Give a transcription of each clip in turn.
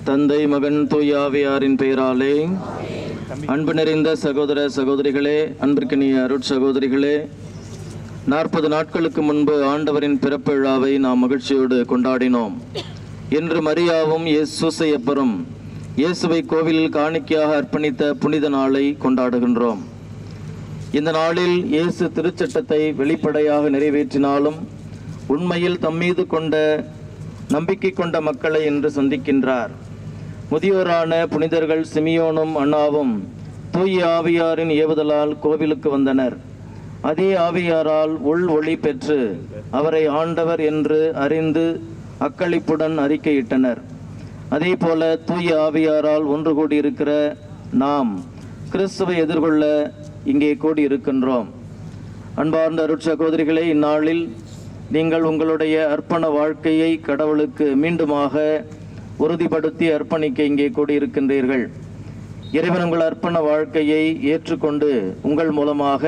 தந்தை, மகன், தூய ஆவியாரின் பெயராலே. அன்பு நிறைந்த சகோதர சகோதரிகளே, அன்பிற்கினிய அருட்சகோதரிகளே, 40 நாட்களுக்கு முன்பு ஆண்டவரின் பிறப்பு விழாவை நாம் மகிழ்ச்சியோடு கொண்டாடினோம். இன்று மரியாவும் சூசையப்பரும் இயேசுவை கோவிலில் காணிக்கையாக அர்ப்பணித்த புனித நாளை கொண்டாடுகின்றோம். இந்த நாளில் இயேசு திருச்சட்டத்தை வெளிப்படையாக நிறைவேற்றினாலும் உண்மையில் தம்மீது கொண்ட நம்பிக்கை கொண்ட மக்களை இன்று சந்திக்கின்றார். முதியோரான புனிதர்கள் சிமியோனும் அன்னாவும் தூய ஆவியாரின் ஏவுதலால் கோவிலுக்கு வந்தனர். அதே ஆவியாரால் உள் ஒளி பெற்று அவரை ஆண்டவர் என்று அறிந்து அக்களிப்புடன் அறிக்கையிட்டனர். அதே போல தூய ஆவியாரால் ஒன்று கூடியிருக்கிற நாம் கிறிஸ்துவை எதிர்கொள்ள இங்கே கூடியிருக்கின்றோம். அன்பார்ந்த அருட்சகோதரிகளே, இந்நாளில் நீங்கள் உங்களுடைய அர்ப்பண வாழ்க்கையை கடவுளுக்கு மீண்டுமாக உறுதிப்படுத்தி அர்ப்பணிக்க இங்கே கூடியிருக்கின்றீர்கள். இறைவன் உங்கள் அர்ப்பண வாழ்க்கையை ஏற்றுக்கொண்டு உங்கள் மூலமாக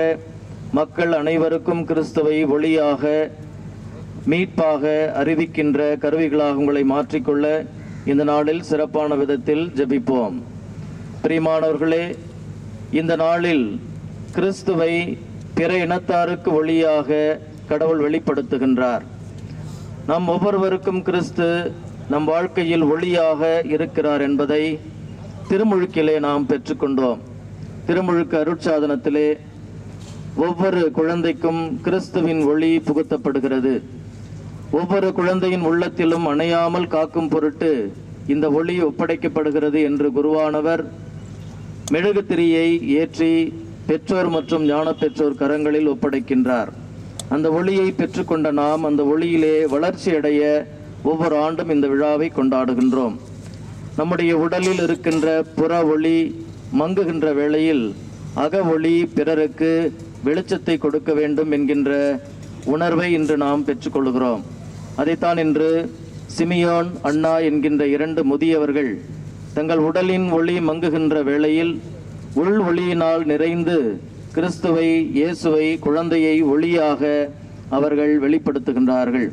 மக்கள் அனைவருக்கும் கிறிஸ்துவை ஒளியாக மீட்பாக அறிவிக்கின்ற கருவிகளாக உங்களை மாற்றிக்கொள்ள இந்த நாளில் சிறப்பான விதத்தில் ஜெபிப்போம். பிரியமானவர்களே, இந்த நாளில் கிறிஸ்துவை பிற இனத்தாருக்கு ஒளியாக கடவுள் வெளிப்படுத்துகின்றார். நம் ஒவ்வொருவருக்கும் கிறிஸ்து நம் வாழ்க்கையில் ஒளியாக இருக்கிறார் என்பதை திருமுழுக்கிலே நாம் பெற்றுக்கொண்டோம். திருமுழுக்கு அருட்சாதனத்திலே ஒவ்வொரு குழந்தைக்கும் கிறிஸ்துவின் ஒளி புகுத்தப்படுகிறது. ஒவ்வொரு குழந்தையின் உள்ளத்திலும் அணையாமல் காக்கும் பொருட்டு இந்த ஒளி ஒப்படைக்கப்படுகிறது என்று குருவானவர் மெழுகுத்திரியை ஏற்றி பெற்றோர் மற்றும் ஞான பெற்றோர் கரங்களில் ஒப்படைக்கின்றார். அந்த ஒளியை பெற்றுக்கொண்ட நாம் அந்த ஒளியிலே வளர்ச்சி அடைய ஒவ்வொரு ஆண்டும் இந்த விழாவை கொண்டாடுகின்றோம். நம்முடைய உடலில் இருக்கின்ற புற ஒளி மங்குகின்ற வேளையில் அக ஒளி பிறருக்கு வெளிச்சத்தை கொடுக்க வேண்டும் என்கின்ற உணர்வை இன்று நாம் பெற்றுக்கொள்கிறோம். அதைத்தான் இன்று சிமியோன், அன்னா என்கின்ற 2 முதியவர்கள் தங்கள் உடலின் ஒளி மங்குகின்ற வேளையில் உள் ஒளியினால் நிறைந்து கிறிஸ்துவை, இயேசுவை, குழந்தையை ஒளியாக அவர்கள் வெளிப்படுத்துகின்றார்கள்.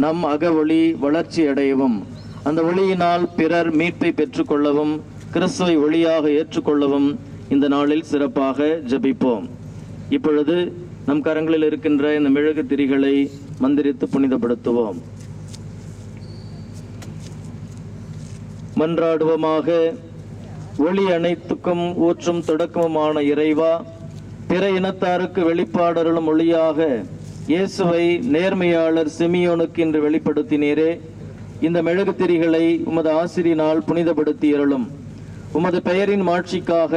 நம் அக ஒளி வளர்ச்சி அடையவும் அந்த ஒளியினால் பிறர் மீட்பை பெற்றுக்கொள்ளவும் கிறிஸ்துவை ஒளியாக ஏற்றுக்கொள்ளவும் இந்த நாளில் சிறப்பாக ஜெபிப்போம். இப்பொழுது நம் கரங்களில் இருக்கின்ற இந்த மெழுகு திரிகளை மந்திரித்து புனிதப்படுத்துவோம். மன்றாடுவோமாக. ஒளி அனைத்துக்கும் ஊற்றும் தொடக்கமுமான இறைவா, பிற இனத்தாருக்கு வெளிப்பாடருளும் ஒளியாக இயேசுவை நேர்மையாளர் சிமியோனுக்கு இன்று வெளிப்படுத்தினீரே. இந்த மெழுகுத்திரிகளை உமது ஆசிரியினால் புனிதப்படுத்தி அருளும். உமது பெயரின் மாட்சிக்காக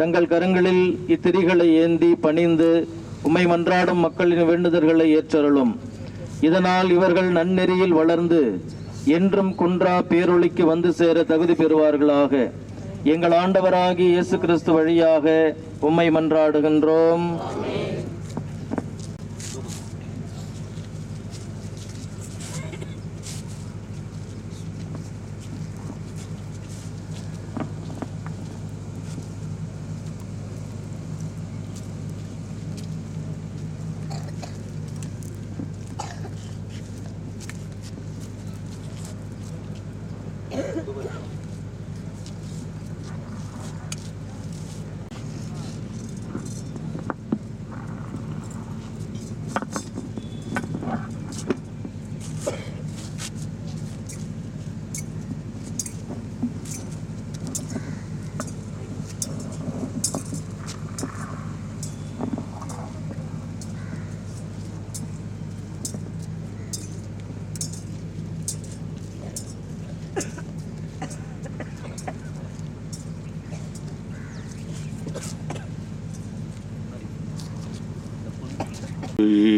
தங்கள் கரங்களில் இத்திரிகளை ஏந்தி பணிந்து உம்மை மன்றாடும் மக்களின் வேண்டுதல்களை ஏற்றருளும். இதனால் இவர்கள் நன்னெறியில் வளர்ந்து என்றும் குன்றா பேரொளிக்கு வந்து சேர தகுதி பெறுவார்களாக. எங்கள் ஆண்டவராகிய இயேசு கிறிஸ்து வழியாக உம்மை மன்றாடுகின்றோம்.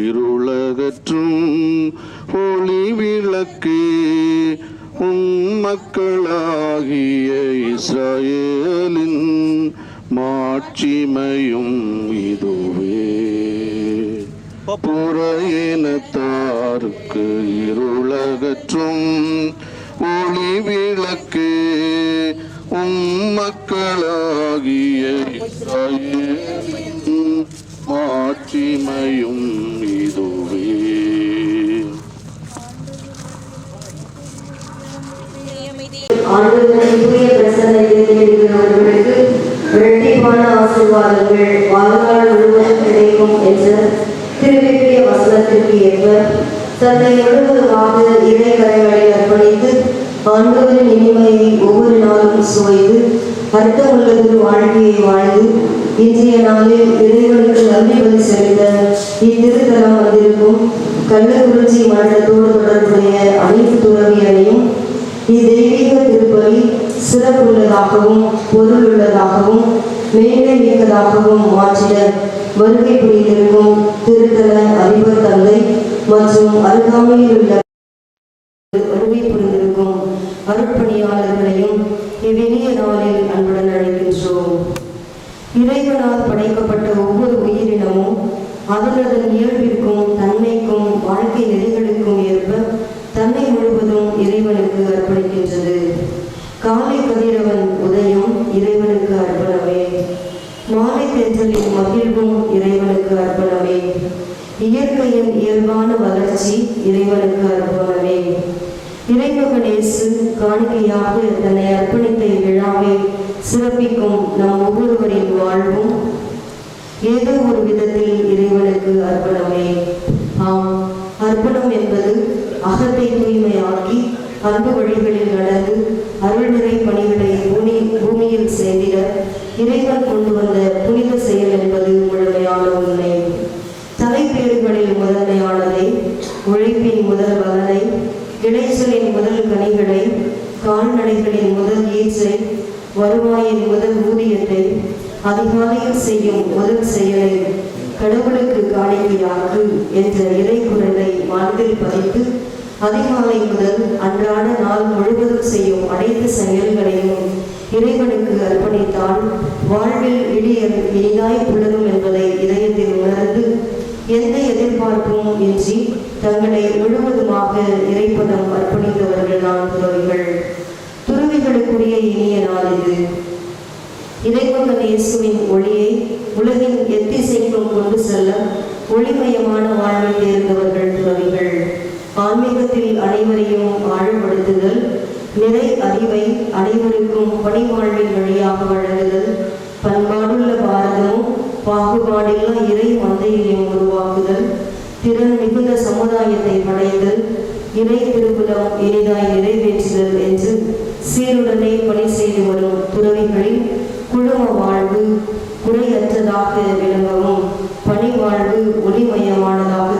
இருளகற்றும் ஒளி விளக்கு மக்களாகிய இஸ்ரவேலின் மாட்சிமையும் இதுவே. புற இனத்தாருக்கு இருளகற்றும் ஒளி விளக்கு மக்களாகிய இஸ்ரவேலின் மாட்சிமையும் இதுவே. அமைதி ஆண்டவரின் தூய பிரசன்னத்தில் இருக்கிறவர்களுக்கு இரட்டிப்பான ஆசீர்வாதங்கள் வாழ்நாள் முழுவதும் கிடைக்கும் என்ற திருவிழிய வசனத்திற்கு ஏற்ப தன்னை முழுவதுமாக இறைக்கரைகளில் அர்ப்பணித்து ஆண்டவரின் இனிமையை ஒவ்வொரு நாளும் சுவைத்து அர்த்தமுள்ளதொரு வாழ்க்கையை வாழ்ந்து இன்றைய நாளில் இறைவனுக்கு நன்றி பலி செலுத்த இத்திருத்தலம் வந்திருக்கும் கள்ளக்குறிச்சி மன்றத்தோடு தொடர்புடைய அனைத்து துறவியரையும் இத்தெய்வீக திருப்பலி சிறப்புள்ளதாகவும் பொருளுள்ளதாகவும் மேன்மை மிக்கதாகவும் மாற்றிட வருகை புரிந்திருக்கும் திருத்தல அதிபர் தந்தை மற்றும் அருகாமையில் உள்ள வருகை புரிந்திருக்கும் அருட்பணியாளர்களையும் இவ்வினிய நாளில் அன்புடன் அழைக்கின்றோம். இறைவனால் படைக்கப்பட்ட ஒவ்வொரு உயிரினமும் அதனதன் இயல்பிற்கும் தன்மைக்கும் வாழ்க்கை நெறிகளுக்கும் ஏற்ப தன்னை முழுவதும் இறைவனுக்கு அர்ப்பணிக்கின்றது. காலை கதிரவன் உதயம் இறைவனுக்கு அர்ப்பணமே, மாலை தேற்றலின் மகிழ்வும் இறைவனுக்கு அர்ப்பணமே, இயற்கையின் இயல்பான வளர்ச்சி இறைவனுக்கு அர்ப்பணமே. இறைமகன் இயேசு காணிக்கையாக தன்னை அர்ப்பணித்த விழாவை சிறப்பிக்கும் நம் ஒவ்வொருவரின் வாழ்வும் ஏதோ ஒரு விதத்தில் இறைவனுக்கு அர்ப்பணமே. ஆம், அர்ப்பணம் என்பது அகத்தை தூய்மையாக்கி அன்பு வழிகளில் நடந்து அருள்நிறை பணிகளை பூமியில் செய்திட இறைவன் கொண்டு வந்த புனித செயல் என்பது முழுமையான உண்மை. தலைப்பேறுகளில் முதன்மையானதை, உழைப்பின் முதல் பலனை, இளைச்சலின் முதல் கனிகளை, கால்நடைகளின் முதல் ஈச்சை, வருவாயின் முதல் ஊதியத்தை, அதிகாலையில் செய்யும் முதல் செயலை கடவுளுக்கு காணிக்கையாக்கு என்ற இறை குரலை மனதில் பதித்து அதிகாலை முதல் அன்றாட நாள் முழுவதும் செய்யும் அனைத்து செயல்களையும் இறைவனுக்கு அர்ப்பணித்தால் வாழ்வில் இனிதாய் புலரும் என்பதை இதயத்தில் உணர்ந்து எந்த எதிர்பார்ப்பும் இன்றி தங்களை முழுவதுமாக இறைப்பதம் அர்ப்பணித்தவர்கள் தான் துறவிகள். துறவிகளுக்குரிய இனிய நாள் இது. இறைமகன் இயேசுவின் ஒளியை உலகின் எத்திசைக்கும் கொண்டு செல்ல ஒளிமயமான வாழ்வை தேர்ந்தவர்கள் துறவிகள். ஆன்மீகத்தில் அனைவரையும் ஆழப்படுத்துதல், நிறை அறிவை அனைவருக்கும் பணிவாழ்வின் வழியாக வழங்குதல், பண்பாடுள்ள பாரதமும் பாகுபாடில்லா இறை மந்தையையும் உருவாக்குதல், திறன் மிகுந்த சமுதாயத்தை படைத்தல், இறை திருக்குலம் இனிதாய் நிறைவேற்றுதல் என்று சீருடனே பணி செய்து வரும் துறவிகளின் குழும வாழ்வு குறையற்றதாக விளங்கவும் பணி வாழ்வு ஒளிமயமானதாக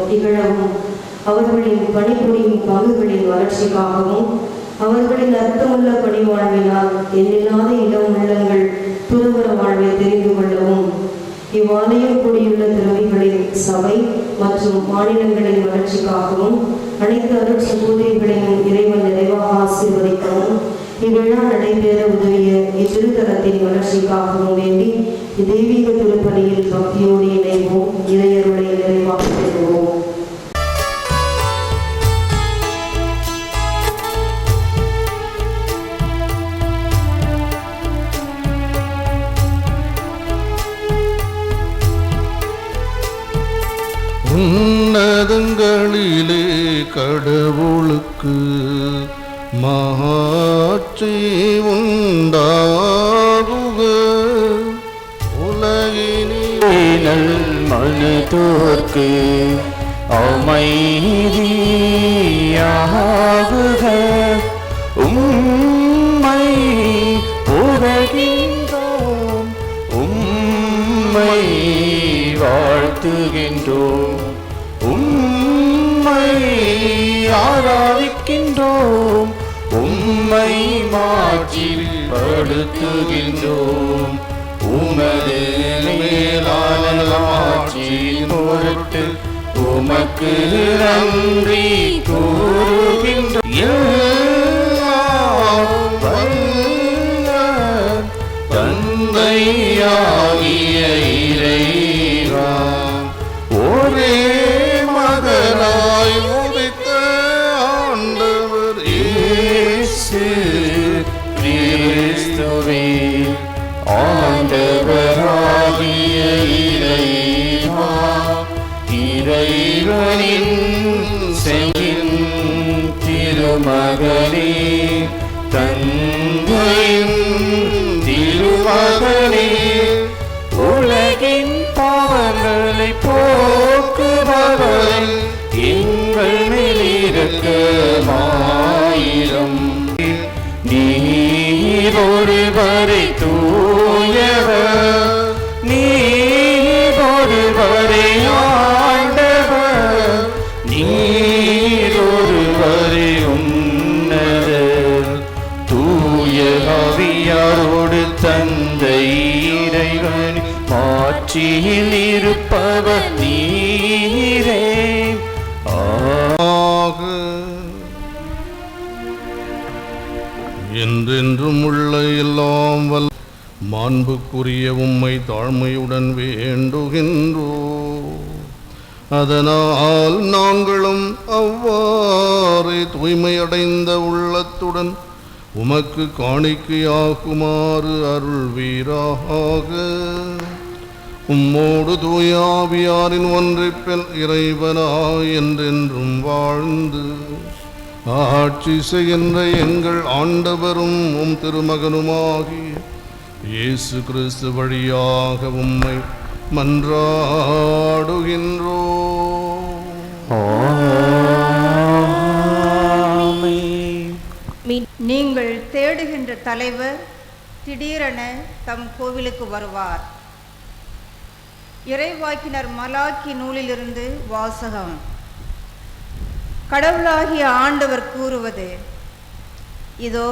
திகழவும் அவர்களின் பணிபுரியும் பங்குகளின் வளர்ச்சிக்காகவும் அவர்களின் அர்த்தமுள்ள பணி வாழ்வினால் எண்ணில்லாத இடம் உள்ளங்கள் துறவர வாழ்வை தெரிந்து கொள்ளவும் இவ்வாலயம் கூடியுள்ள துறவிகளின் சபை மற்றும் மாநிலங்களின் வளர்ச்சிக்காகவும் அனைத்து அருள் சகோதரிகளையும் இறைவன் நிறைவாக ஆசீர்வதிக்கவும் இவ்விழா நடைபெற உதவிய இத்திருத்தலத்தின் வளர்ச்சிக்காகவும் வேண்டி தெய்வீக திருப்பணியில் பக்தியோடு இணைவோம். இறையருளை நிறைவாக பெறுவோம். உன்னதங்களிலே கடவுளுக்கு மாட்சி உண்டாகுக. உலகினில் மனிதர்க்கு அமைதியாகுக. உம்மை புகழ்கின்றோம், உம்மை வாழ்த்துகின்றோம், உம்மை ஆராதிக்கின்றோம், உம்மை மாட்சிப்படுத்துகின்றோம். உமது மேலான ஆட்சியின் பொருட்டு உமக்கு நன்றி கூறுகின்றோம். எல்லாம் வல்ல தந்தையாகிய இறைவா, ஒரே மகனாய் உதித்த ஆண்டவர் இயேசு கிறிஸ்துவே, ஆண்டவராகிய இறைவா, இறைவனின் செவின் திருமகனே, தந்தையின் திருமகனே, உலகின் பாவங்களை போக்குபவர், எங்கள் மேல் இரக்கமாயிரும். நீர் ஒருவரே தூயவர், நீர் ஒருவரே ஆண்டவர், நீர் ஒருவரே உன்னதர். தூய ஆவியாரோடு தந்தை இறைவன் ஆட்சியில் இருப்பவர் நீரே. என்றென்றும் உள்ள எல்லாம் வல்ல மாண்புக்குரிய உம்மை தாழ்மையுடன் வேண்டுகின்றோ. அதனால் நாங்களும் அவ்வாறே தூய்மையடைந்த உள்ளத்துடன் உமக்கு காணிக்கையாகுமாறு அருள்வீராக. உம்மோடு தூய ஆவியாரின் ஒன்றிப்பில் இறைவனாய் என்றென்றும் வாழ்ந்து ஆட்சி செய்கின்ற எங்கள் ஆண்டவரும் உம் திருமகனுமாகிய இயேசு கிறிஸ்து வழியாக உம்மை மன்றாடுகின்றோ. நீங்கள் தேடுகின்ற தலைவர் திடீரென தம் கோவிலுக்கு வருவார். இறைவாக்கினர் மலாக்கி நூலிலிருந்து வாசகம். கடவுளாகிய ஆண்டவர் கூறுவது, இதோ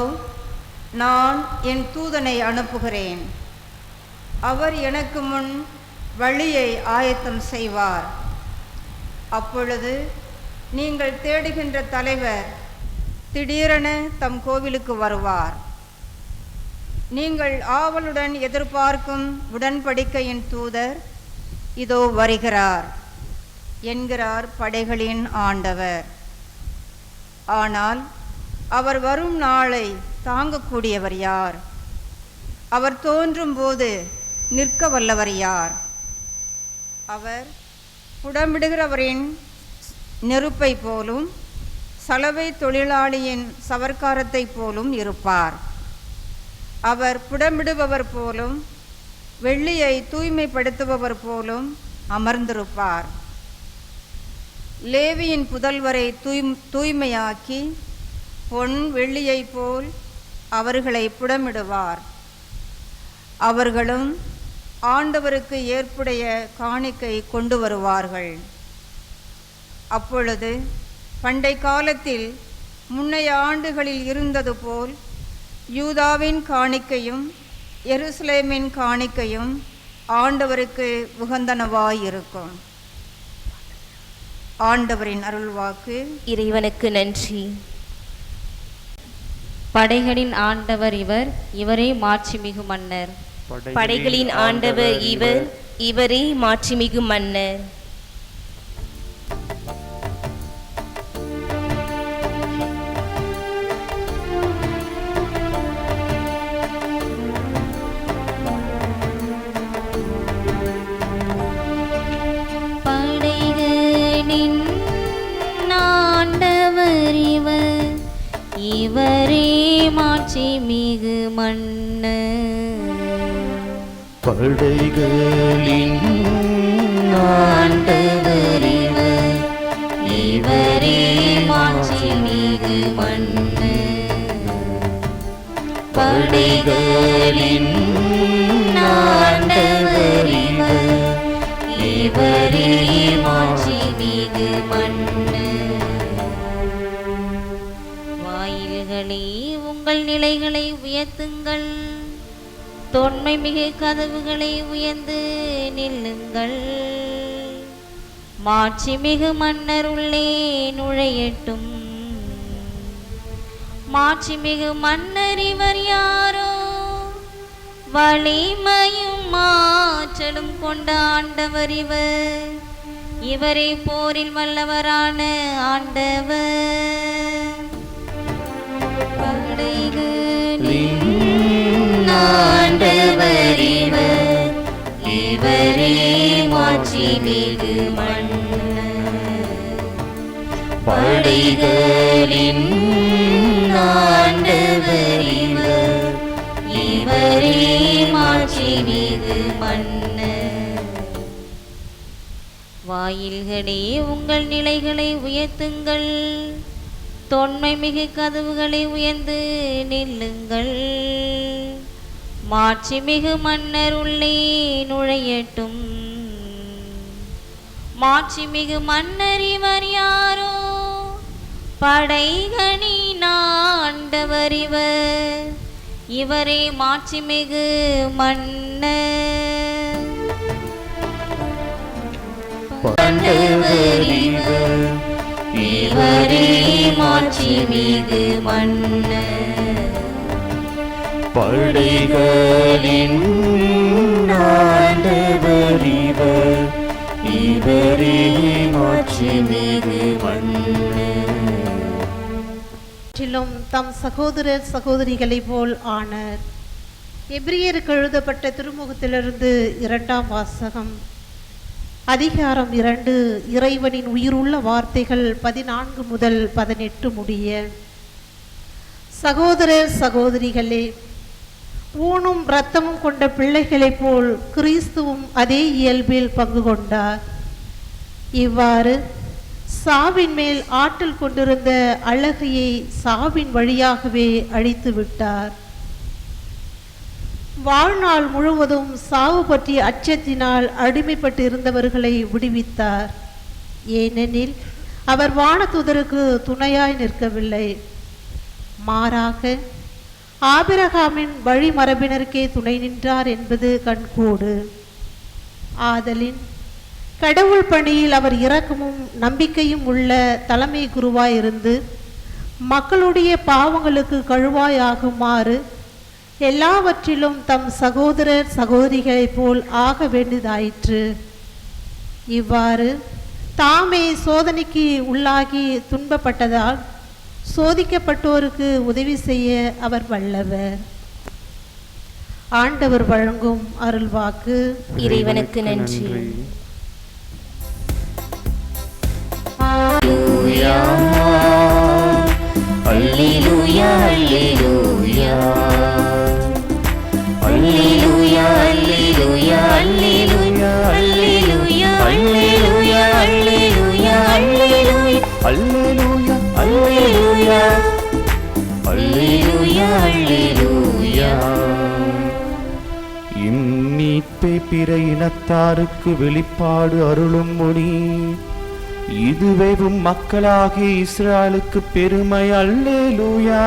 நான் என் தூதனை அனுப்புகிறேன், அவர் எனக்கு முன் வழியை ஆயத்தம் செய்வார். அப்பொழுது நீங்கள் தேடுகின்ற தலைவர் திடீரென தம் கோவிலுக்கு வருவார். நீங்கள் ஆவலுடன் எதிர்பார்க்கும் உடன்படிக்கையின் தூதர் இதோ வருகிறார் என்கிறார் படைகளின் ஆண்டவர். ஆனால் அவர் வரும் நாளை தாங்கக்கூடியவர் யார்? அவர் தோன்றும் போது நிற்க வல்லவர் யார்? அவர் புடமிடுகிறவரின் நெருப்பை போலும் சலவை தொழிலாளியின் சவர்க்காரத்தை போலும் இருப்பார். அவர் புடமிடுபவர் போலும் வெள்ளியை தூய்மைப்படுத்துபவர் போலும் அமர்ந்திருப்பார். லேவியின் புதல்வரை தூய்மையாக்கி பொன் வெள்ளியை போல் அவர்களை புடமிடுவார். அவர்களும் ஆண்டவருக்கு ஏற்புடைய காணிக்கை கொண்டு வருவார்கள். அப்பொழுது பண்டை காலத்தில் முன்னைய ஆண்டுகளில் இருந்தது போல் யூதாவின் காணிக்கையும் எருசலேமின் காணிக்கையும் ஆண்டவருக்கு உகந்தனவாயிருக்கும். ஆண்டவரின் அருள்வாக்கு. இறைவனுக்கு நன்றி. படைகளின் ஆண்டவர் இவர், இவரே மாட்சிமிகு மன்னர். படைகளின் ஆண்டவர் இவர், இவரே மாட்சிமிகு மன்னர். படைகளின் ஆண்டவர் இவர், இவரே மாட்சிமிகு மன்னர். படைகளின் ஆண்டவர் இவர், இவரே மாட்சிமிகு மன்னர். படைகளின் ஆண்டவர் இவர், இவரே மாட்சிமிகு மன்னர். வாயில்களே உங்கள் நிலைகளை உயர்த்துங்கள், தொன்மை மிகு கதவுகளை உயர்ந்து நில்லுங்கள். மாட்சிமிகு மன்னர் உள்ளே நுழையட்டும். மாட்சிமிகு மன்னர் இவர் யாரோ? வலிமையும் ஆற்றலும் கொண்ட ஆண்டவர் இவர், இவரே போரில் வல்லவரான ஆண்டவர். படைகளின் ஆண்டவர் இவர், இவரே மாட்சிமிகு மன்னர். படைகளின் ஆண்டவர் மிகு மன்னர். வாயில்களே உங்கள் நிலைகளை உயர்த்துங்கள், தொன்மை மிகு கதவுகளை உயர்ந்து நில்லுங்கள். மாட்சி மிகு மன்னர் உள்ளே நுழையட்டும். மாட்சி மிகு மன்னர் இவர் யாரோ, படைகளின் ஆண்டவர் இவர், இவரே மாட்சி மிகு மன்னர். ஆண்டவர் இவர், இவரே மாட்சி மிகு மன்னர். படைகளின் ஆண்டவர் இவர், இவரே மாட்சி மிகு மன்னர். தம் சகோதரர் சகோதரிகளைப் போல் ஆனர். எபிரியருக்கு எழுதப்பட்ட திருமுகத்திலிருந்து 2ஆம் வாசகம். அதிகாரம் 2. இறைவனின் உயிருள்ள வார்த்தைகள் 14 முதல் 18 முடிய. சகோதரர் சகோதரிகளே, ஊனும் இரத்தமும் கொண்ட பிள்ளைகளைப் போல் கிறிஸ்துவும் அதே இயல்பில் பங்கு கொண்டார். இவ்வாறு சாவின் மேல் ஆற்றல் கொண்டிருந்த அழகையை சாவின் வழியாகவே அழித்து விட்டார். வாழ்நாள் முழுவதும் சாவு பற்றிய அச்சத்தினால் அடிமைப்பட்டு இருந்தவர்களை விடுவித்தார். ஏனெனில் அவர் வானதூதருக்கு துணையாய் நிற்கவில்லை, மாறாக ஆபிரகாமின் வழிமரபினருக்கே துணை நின்றார் என்பது கண்கூடு. ஆதலின் கடவுள் பணியில் அவர் இரக்கமும் நம்பிக்கையும் உள்ள தலைமை குருவாயிருந்து மக்களுடைய பாவங்களுக்கு கழுவாயாகுமாறு எல்லாவற்றிலும் தம் சகோதரர் சகோதரிகளைப் போல் ஆக வேண்டியதாயிற்று. இவ்வாறு தாமே சோதனைக்கு உள்ளாகி துன்பப்பட்டதால் சோதிக்கப்பட்டோருக்கு உதவி செய்ய அவர் வல்லவர். ஆண்டவர் வழங்கும் அருள்வாக்கு. இறைவனுக்கு நன்றி. அல்லேலூயா, அல்லேலூயா, அல்லேலூயா, அல்லேலூயா, அல்லேலூயா, அல்லேலூயா, அல்லேலூயா, அல்லேலூயா, அல்லேலூயா, அல்லேலூயா, அல்லேலூயா, அல்லேலூயா. இம்மீட்பை பிற இனத்தாருக்கு வெளிப்பாடு அருளும் மொழி, இதுவே மக்களாகிய இஸ்ராயலுக்கு பெருமை. அல்லேலூயா,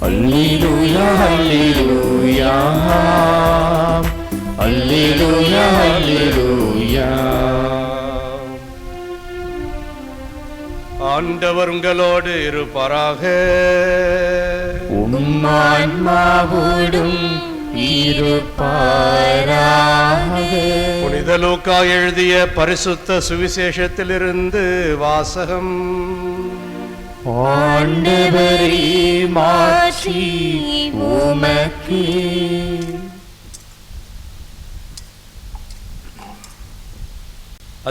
அல்லேலூயா, அல்லேலூயா, அல்லேலூயா, அல்லேலூயா. ஆண்டவர் உங்களோடு இருப்பாராக. உம் ஆன்மாவோடும் இருப்பாராக. புனித லூக்கா எழுதிய பரிசுத்த சுவிசேஷத்திலிருந்து வாசகம். ஆண்டவரே, மாட்சி உமக்கே.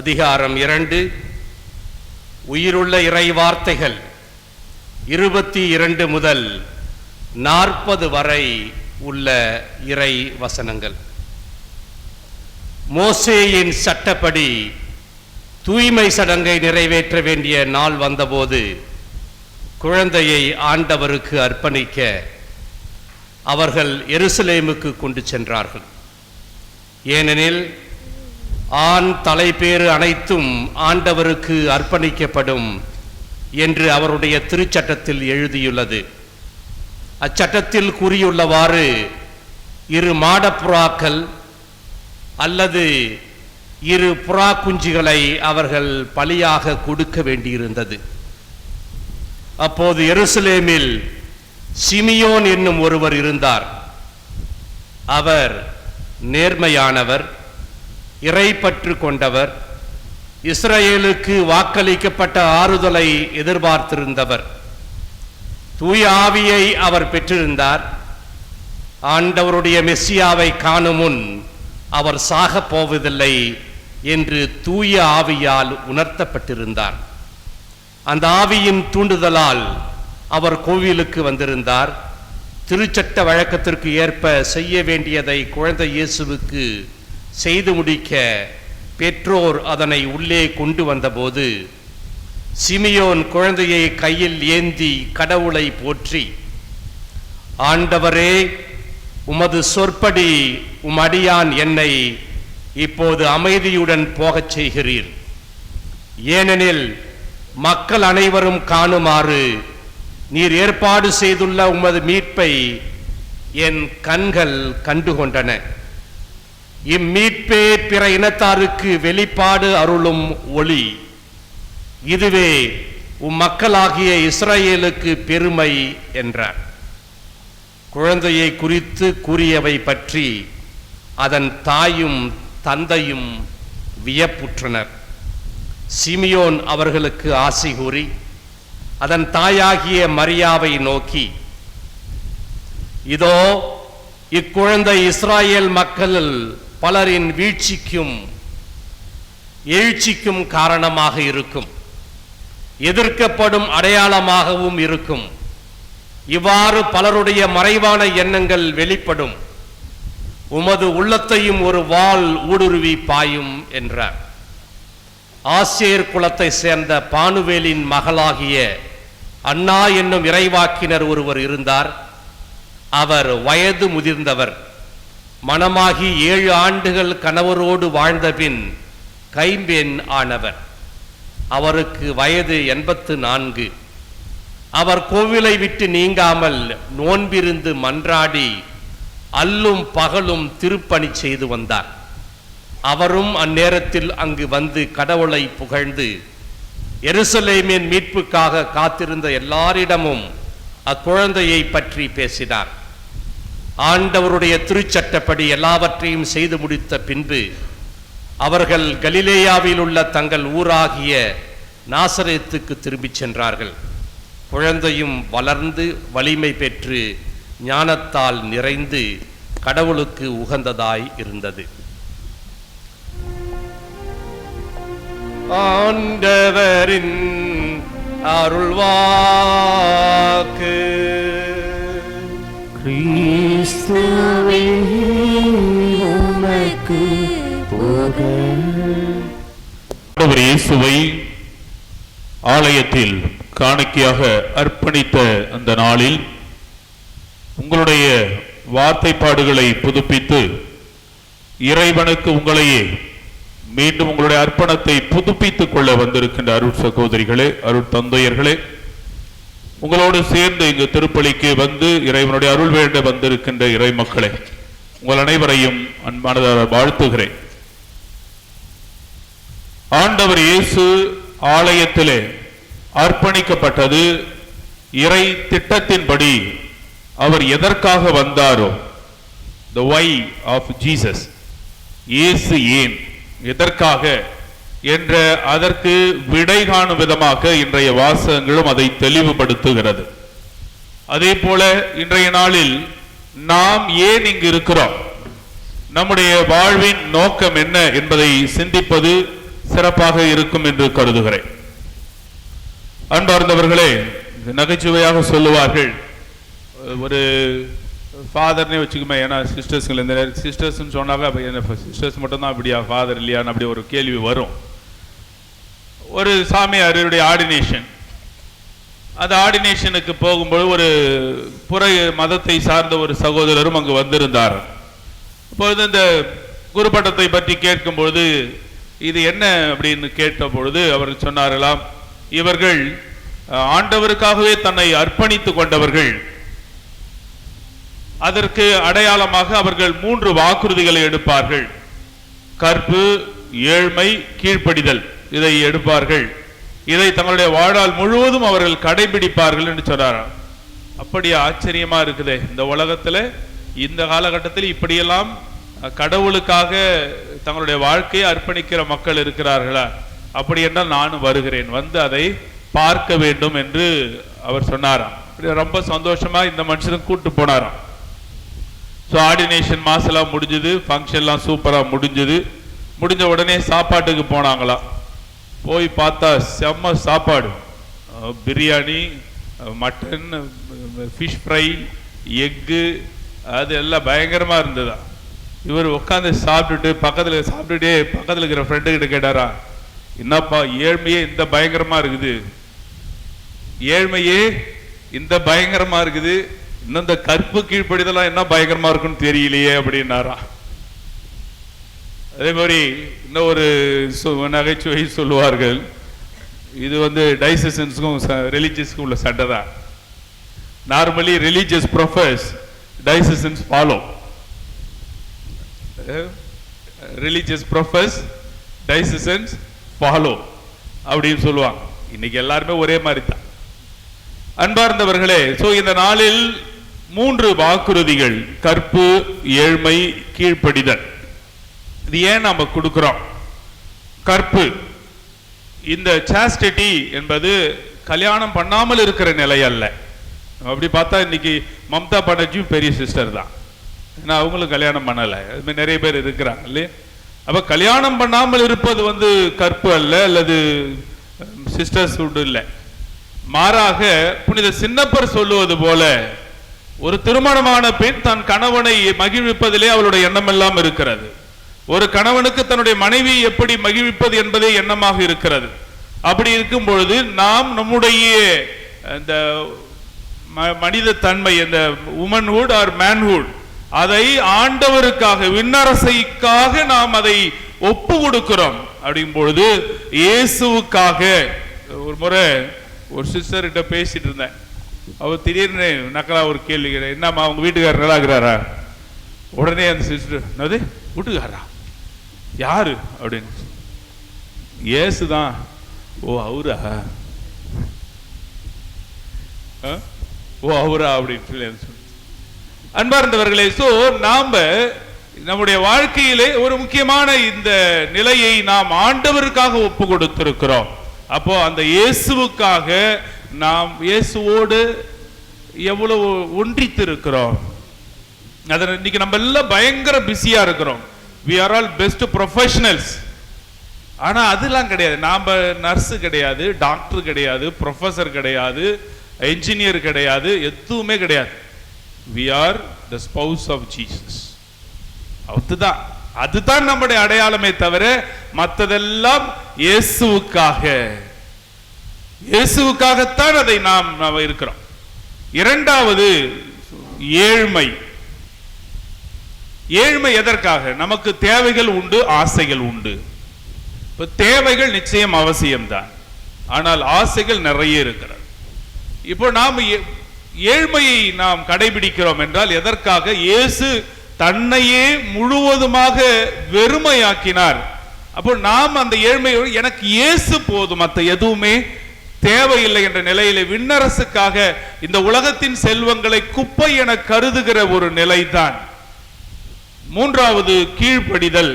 அதிகாரம் 2. உயிருள்ள இறை வார்த்தைகள் 22 முதல் 40 வரை உள்ள இறை வசனங்கள். மோசேயின் சட்டப்படி தூய்மை சடங்கை நிறைவேற்ற வேண்டிய நாள் வந்தபோது குழந்தையை ஆண்டவருக்கு அர்ப்பணிக்க அவர்கள் எருசலேமுக்கு கொண்டு சென்றார்கள். ஏனெனில் ஆண் தலைப்பேறு அனைத்தும் ஆண்டவருக்கு அர்ப்பணிக்கப்படும் என்று அவருடைய திருச்சட்டத்தில் எழுதியுள்ளது. அச்சட்டத்தில் கூறியுள்ளவாறு 2 மாடப்புறாக்கள் அல்லது 2 புறா குஞ்சுகளை அவர்கள் பலியாக கொடுக்க வேண்டியிருந்தது. அப்போது எருசலேமில் சிமியோன் என்னும் ஒருவர் இருந்தார். அவர் நேர்மையானவர், இறைப்பற்று கொண்டவர், இஸ்ரவேலுக்கு வாக்களிக்கப்பட்ட ஆறுதலை எதிர்பார்த்திருந்தவர். தூய ஆவியை அவர் பெற்றிருந்தார். ஆண்டவருடைய மெஸ்ஸியாவை காணும் முன் அவர் சாகப் போவதில்லை என்று தூய ஆவியால் உணர்த்தப்பட்டிருந்தார். அந்த ஆவியின் தூண்டுதலால் அவர் கோவிலுக்கு வந்திருந்தார். திருச்சட்ட வழக்கத்திற்கு ஏற்ப செய்ய வேண்டியதை குழந்தை இயேசுவுக்கு செய்து முடிக்க பெற்றோர் அதனை உள்ளே கொண்டு வந்தபோது சிமியோன் குழந்தையை கையில் ஏந்தி கடவுளை போற்றி, ஆண்டவரே, உமது சொற்படி உம் அடியான் என்னை இப்போது அமைதியுடன் போகச் செய்கிறீர். ஏனெனில் மக்கள் அனைவரும் காணுமாறு நீர் ஏற்பாடு செய்துள்ள உமது மீட்பை என் கண்கள் கண்டுகொண்டன. இம்மீட்பே பிற இனத்தாருக்கு வெளிப்பாடு அருளும் ஒளி. இதுவே உம் மக்களாகிய இஸ்ரவேலுக்கு பெருமை என்றார். குழந்தையை குறித்து கூறியவை பற்றி அதன் தாயும் தந்தையும் வியப்புற்றனர். சிமியோன் அவர்களுக்கு ஆசி கூறி அதன் தாயாகிய மரியாவை நோக்கி, இதோ இக்குழந்தை இஸ்ராயேல் மக்கள் பலரின் வீழ்ச்சிக்கும் எழுச்சிக்கும் காரணமாக இருக்கும், எதிர்க்கப்படும் அடையாளமாகவும் இருக்கும். இவ்வாறு பலருடைய மறைவான எண்ணங்கள் வெளிப்படும். உமது உள்ளத்தையும் ஒரு வாள் ஊடுருவி பாயும் என்றார். ஆசேர் குலத்தை சேர்ந்த பானுவேலின் மகளாகிய அன்னா என்னும் இறைவாக்கினர் ஒருவர் இருந்தார். அவர் வயது முதிர்ந்தவர். மணமாகி 7 ஆண்டுகள் கணவரோடு வாழ்ந்த பின் கைம்பெண் ஆனவர். அவருக்கு வயது 84. அவர் கோவிலை விட்டு நீங்காமல் நோன்பிருந்து மன்றாடி அல்லும் பகலும் திருப்பணி செய்து வந்தார். அவரும் அந்நேரத்தில் அங்கு வந்து கடவுளை புகழ்ந்து எருசலேமின் மீட்புக்காக காத்திருந்த எல்லாரிடமும் அக்குழந்தையை பற்றி பேசினார். ஆண்டவருடைய திருச்சட்டப்படி எல்லாவற்றையும் செய்து முடித்த பின்பு அவர்கள் கலிலேயாவில் உள்ள தங்கள் ஊராகிய நாசரேத்துக்கு திரும்பிச் சென்றார்கள். குழந்தையும் வளர்ந்து வலிமை பெற்று ஞானத்தால் நிறைந்து கடவுளுக்கு உகந்ததாய் இருந்தது. ஆண்டவரின் அருள்வாக்கு. கிறிஸ்துவே உமக்கு புகழ். ஆண்டவர் இயேசுவை ஆலயத்தில் காணிக்கையாக அர்ப்பணித்த அந்த நாளில் உங்களுடைய வார்த்தைப்பாடுகளை புதுப்பித்து இறைவனுக்கு உங்களையே மீண்டும் உங்களுடைய அர்ப்பணத்தை புதுப்பித்துக் கொள்ள வந்திருக்கின்ற அருட் சகோதரிகளே, அருட் தந்தையர்களே, உங்களோடு சேர்ந்து இங்கு திருப்பலிக்கு வந்து இறைவனுடைய அருள் வேண்ட வந்திருக்கின்ற இறை மக்களே, உங்கள் அனைவரையும் அன்பானதாக வாழ்த்துகிறேன். ஆண்டவர் இயேசு ஆலயத்திலே அர்ப்பணிக்கப்பட்டது இறை திட்டத்தின்படி. அவர் எதற்காக வந்தாரோ, the why of Jesus, இயேசு ஏன், எதற்காக என்ற அதற்கு விடை காணும் விதமாக இன்றைய வாசகங்களும் அதை தெளிவுபடுத்துகிறது. அதே போல இன்றைய நாளில் நாம் ஏன் இங்கு இருக்கிறோம், நம்முடைய வாழ்வின் நோக்கம் என்ன என்பதை சிந்திப்பது சிறப்பாக இருக்கும் என்று கருதுகிறேன். அன்பார்ந்தவர்களே, நகைச்சுவையாக சொல்லுவார்கள், ஒரு ஃபாதர்னே வச்சுக்குமே, ஏன்னா சிஸ்டர்ஸ்கள் இந்த சிஸ்டர்ஸ்ன்னு சொன்னாவே சிஸ்டர்ஸ் மட்டும்தான் அப்படியா, ஃபாதர் இல்லையான்னு அப்படி ஒரு கேள்வி வரும். ஒரு சாமியாருடைய ஆர்டினேஷன், அந்த ஆர்டினேஷனுக்கு போகும்போது ஒரு புற மதத்தை சார்ந்த ஒரு சகோதரரும் அங்கு வந்திருந்தார். இப்பொழுது இந்த குருபட்டத்தை பற்றி கேட்கும்பொழுது இது என்ன அப்படின்னு கேட்ட பொழுது அவர் சொன்னார்களாம், இவர்கள் ஆண்டவருக்காகவே தன்னை அர்ப்பணித்து கொண்டவர்கள். அதற்கு அடையாளமாக அவர்கள் 3 வாக்குறுதிகளை எடுப்பார்கள். கற்பு, ஏழ்மை, கீழ்ப்படிதல், இதை எடுப்பார்கள். இதை தங்களுடைய வாழ்நாள் முழுவதும் அவர்கள் கடைபிடிப்பார்கள் என்று சொன்னாராம். அப்படியே ஆச்சரியமா இருக்குதே, இந்த உலகத்துல இந்த காலகட்டத்தில் இப்படியெல்லாம் கடவுளுக்காக தங்களுடைய வாழ்க்கையை அர்ப்பணிக்கிற மக்கள் இருக்கிறார்களா? அப்படி என்றால் நானும் வருகிறேன், வந்து அதை பார்க்க வேண்டும் என்று அவர் சொன்னாராம். ரொம்ப சந்தோஷமா இந்த மனுஷனும் கூட்டு போனாராம். ஸோ ஆர்டினேஷன் மாசெல்லாம் முடிஞ்சது, ஃபங்க்ஷன்லாம் சூப்பராக முடிஞ்சது. முடிஞ்ச உடனே சாப்பாட்டுக்கு போனாங்களாம். போய் பார்த்தா செம்ம சாப்பாடு, biryani, mutton, fish fry, egg அது எல்லாம் பயங்கரமா இருந்ததா. இவர் உட்காந்து சாப்பிட்டுட்டே பக்கத்தில் இருக்கிற ஃப்ரெண்டு கிட்ட கேட்டாரா, என்னப்பா ஏழ்மையே இந்த பயங்கரமா இருக்குது, ஏழ்மையே இந்த பயங்கரமா இருக்குது, இன்னும் இந்த கற்பு கீழ்ப்படிதெல்லாம் என்ன பயங்கரமா இருக்குன்னு தெரியலையே அப்படின்னாரா. அதே மாதிரி இன்னும் ஒரு நகைச்சுவை சொல்லுவார்கள். இது டைசன்ஸ்க்கும் ரிலீஜியஸ்க்கும் உள்ள சண்டை தான். Normally religious professes, science follow. Religious professes, science follow அப்படின்னு சொல்லுவாங்க. இன்னைக்கு எல்லாருமே ஒரே மாதிரி தான். அன்பார்ந்தவர்களே, இந்த நாளில் 3 வாக்குறுதிகள், கற்பு, ஏழ்மை, கீழ்ப்படிதல். இது ஏன் நாம கொடுக்கிறோம்? கற்பு, இந்த சாஸ்டிட்டி என்பது கல்யாணம் பண்ணாமல் இருக்கிற நிலை அல்ல. அப்படி பார்த்தா இன்னைக்கு மம்தா பானர்ஜியும் பெரிய சிஸ்டர் தான், ஏன்னா அவங்களும் கல்யாணம் பண்ணலை. அது மாதிரி நிறைய பேர் இருக்கிறாங்க இல்லையா? அப்ப கல்யாணம் பண்ணாமல் இருப்பது கற்பு அல்ல, அல்லது சிஸ்டர்ஸ்ஹுட் இல்லை. மாறாக புனித சின்னப்பர் சொல்லுவது போல, ஒரு திருமணமான பெண் தன் கணவனை மகிழ்விப்பதிலே அவளுடைய எண்ணம் எல்லாம் இருக்கிறது. ஒரு கணவனுக்கு தன்னுடைய மனைவி எப்படி மகிழ்விப்பது என்பதே எண்ணமாக இருக்கிறது. அப்படி இருக்கும் பொழுது நாம் நம்முடைய இந்த மனித தன்மை, இந்த உமன்ஹுட் ஆர் மேன்ஹுட், அதை ஆண்டவருக்காக, விண்ணரசைக்காக நாம் அதை ஒப்பு கொடுக்கிறோம். அப்படிங்கும் பொழுது இயேசுவுக்காக. ஒரு முறை ஒரு சிஸ்டர் கிட்ட பேசிட்டு இருந்தேன். அவர் திடீர்னு நக்கலா ஒரு கேள்வி கேட்டேன், என்னம்மா அவங்க வீட்டுக்காரர் நல்லா இருக்கிறாரா? உடனே அந்த சிஸ்டர், என்னது வீட்டுக்காரா, யாரு அப்படின்னு. இயேசுதான். ஓ அவரா, ஓ அவரா அப்படின்னு சொல்லி. அன்பார்ந்தவர்களே, நாம நம்முடைய வாழ்க்கையிலே ஒரு முக்கியமான இந்த நிலையை நாம் ஆண்டவருக்காக ஒப்பு கொடுத்திருக்கிறோம். அப்போ அந்த இயேசுவுக்காக நாம் இயேசுவோடு எவ்வளவு ஒன்றித்திருக்கிறோம். அதனை இன்னைக்கு நம்ம எல்லாம் பயங்கர பிஸியா இருக்கிறோம். we are all best professionals. ஆனா அதெல்லாம் கிடையாது. நாம நர்ஸ் கிடையாது, டாக்டர் கிடையாது, ப்ரொஃபசர் கிடையாது, என்ஜினியர் கிடையாது, எதுவுமே கிடையாது. we are the spouse of Jesus. அதுதான் நம்முடைய அடையாளமே தவிர மற்றதெல்லாம் இயேசுவுக்காகத்தான் அதை நாம் இருக்கிறோம். இரண்டாவது ஏழ்மை. ஏழ்மை எதற்காக? நமக்கு தேவைகள் உண்டு, ஆசைகள் உண்டு. இப்ப தேவைகள் நிச்சயம் அவசியம்தான், ஆனால் ஆசைகள் நிறைய இருக்கிறது. இப்போ நாம் ஏழ்மையை நாம் கடைபிடிக்கிறோம் என்றால் எதற்காக? இயேசு தன்னையே முழுவதுமாக வெறுமையாக்கினார். அப்போ நாம் அந்த ஏழ்மையை, எனக்கு இயேசு போதும், மற்ற எதுவுமே தேவையில்லை என்ற நிலையிலே விண்ணரசுக்காக இந்த உலகத்தின் செல்வங்களை குப்பை என கருதுகிற ஒரு நிலைதான். மூன்றாவது கீழ்ப்படிதல்.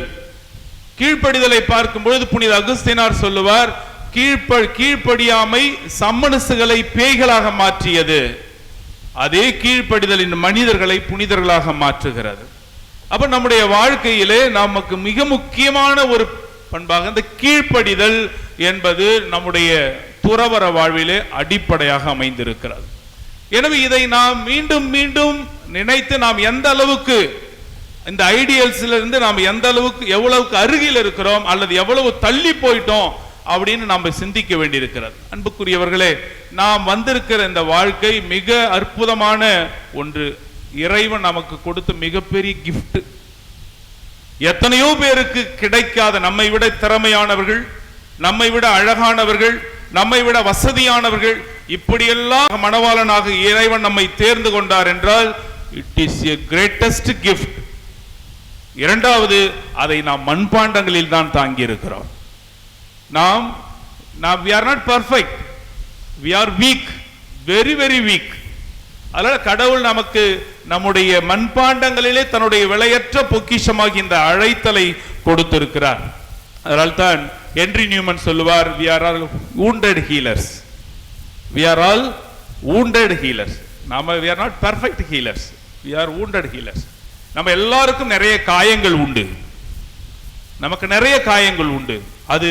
கீழ்ப்படிதலை பார்க்கும் பொழுது புனித அகுஸ்தினார் சொல்லுவார், கீழ்ப்படியாமை சம்மனசுகளை பேய்களாக மாற்றியது, அதே கீழ்ப்படிதலின் மனிதர்களை புனிதர்களாக மாற்றுகிறது. அப்ப நம்முடைய வாழ்க்கையிலே நமக்கு மிக முக்கியமான ஒரு பண்பாக இந்த கீழ்ப்படிதல் என்பது நம்முடைய துறவற வாழ்விலே அடிப்படையாக அமைந்திருக்கிறது. எனவே இதை நாம் மீண்டும் மீண்டும் நினைத்து நாம் எந்த அளவுக்கு இந்த ஐடியல்ஸ்ல இருந்து நாம் எந்த அளவுக்கு எவ்வளவுக்கு அருகில் இருக்கிறோம் அல்லது எவ்வளவு தள்ளி போயிட்டோம் அப்படின்னு நாம் சிந்திக்க வேண்டியிருக்கிறது. அன்புக்குரியவர்களே, நாம் வந்திருக்கிற இந்த வாழ்க்கை மிக அற்புதமான ஒன்று. இறைவன் நமக்கு கொடுத்த மிகப்பெரிய கிஃப்ட். எத்தனையோ பேருக்கு கிடைக்காத, நம்மை விட திறமையானவர்கள், நம்மை விட அழகானவர்கள், நம்மை விட வசதியானவர்கள், இப்படியெல்லாம் மணவாளனாக இறைவன் நம்மை தேர்ந்து கொண்டார் என்றால் it is a greatest gift. இரண்டாவது, அதை நாம் மண்பாண்டங்களில் தான் தாங்கி இருக்கிறோம். நாம் we are not perfect, we are weak, very very weak. அதனால கடவுள் நமக்கு நம்முடைய மண்பாண்டங்களிலே தன்னுடைய விலையற்ற பொக்கிஷமாகி இந்த அழைத்தலை கொடுத்திருக்கிறார். அதனால் தான் ஹென்றி நியூமன் சொல்லுவார், we are all wounded healers, we are all wounded healers. we are not perfect healers, we are wounded healers. நம்ம எல்லாருக்கும் நிறைய காயங்கள் உண்டு, நமக்கு நிறைய காயங்கள் உண்டு. அது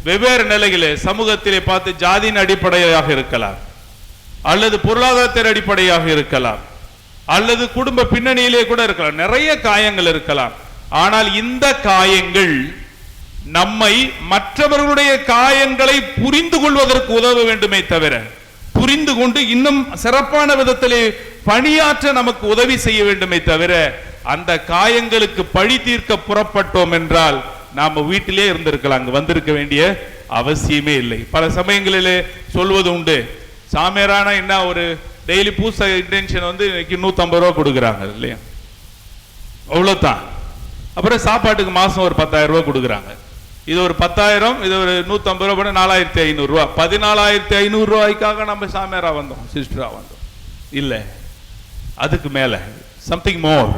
வெவ்வேறு நிலையிலே சமூகத்திலே பார்த்து ஜாதியின் அடிப்படையாக இருக்கலாம், அல்லது பொருளாதாரத்தின் அடிப்படையாக இருக்கலாம், அல்லது குடும்ப பின்னணியிலே கூட இருக்கலாம், நிறைய காயங்கள் இருக்கலாம். ஆனால் இந்த காயங்கள் நம்மை மற்றவர்களுடைய காயங்களை புரிந்து கொள்வதற்கு உதவ வேண்டுமே தவிர, புரிந்து கொண்டு இன்னும் சிறப்பான விதத்திலே பணியாற்ற நமக்கு உதவி செய்ய வேண்டுமே தவிர, அந்த காயங்களுக்கு பழி தீர்க்க புறப்பட்டோம் என்றால் நாம வீட்டிலே இருந்திருக்கலாம், அங்கு வந்திருக்க வேண்டிய அவசியமே இல்லை. பல சமயங்களிலே சொல்வது உண்டு, சாமியாரான என்ன ஒரு டெய்லி பூசை இன்டென்ஷன் வந்து இன்னைக்கு 150 ரூபா கொடுக்குறாங்க இல்லையா, அவ்வளவுதான். அப்புறம் சாப்பாட்டுக்கு மாசம் ஒரு 10,000 ரூபாய் கொடுக்குறாங்க. இது ஒரு 10,000, இது ஒரு 150 ரூபாய் பண்ண 4,500 ரூபா. 14,500 ரூபாய்க்காக நம்ம சாமியாரா வந்தோம், சிஸ்டரா வந்தோம்? இல்ல, அதுக்கு மேல something more,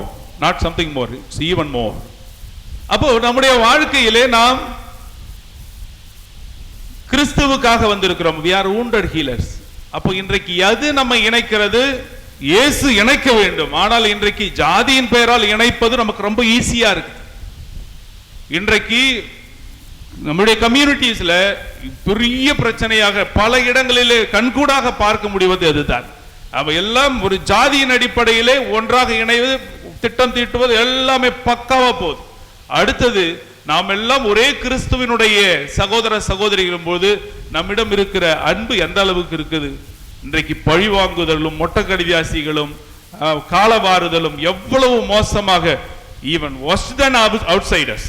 not something more, it's even more. அப்போ நம்முடைய வாழ்க்கையிலே நாம் கிறிஸ்துவுக்காக வந்திருக்கிறோம். we are wounded healers. அப்போ இன்றைக்கு எது நம்ம இணைக்கிறது? இயேசு இணைக்க வேண்டும். ஆனால் இன்றைக்கு ஜாதியின் பெயரால் இணைப்பது நமக்கு ரொம்ப ஈஸியா இருக்கு. இன்றைக்கு நம்முடைய கம்யூனிட்டிஸ்ல பெரிய பிரச்சனையாக பல இடங்களிலே கண்கூடாக பார்க்க முடிவது அதுதான். அவ எல்லாம் ஒரு ஜாதியின் அடிப்படையிலே ஒன்றாக இணைவது, திட்டம் தீட்டுவது எல்லாமே பக்காவா போகுது. அடுத்தது நாம் எல்லாம் ஒரே கிறிஸ்துவினுடைய சகோதர சகோதரிகளும் போது நம்மிடம் இருக்கிற அன்பு எந்த அளவுக்கு இருக்குது? இன்றைக்கு பழி வாங்குதலும் மொட்டக்கடிதாசிகளும் காலவாறுதலும் எவ்வளவு மோசமாக, ஈவன் worse than outsiders,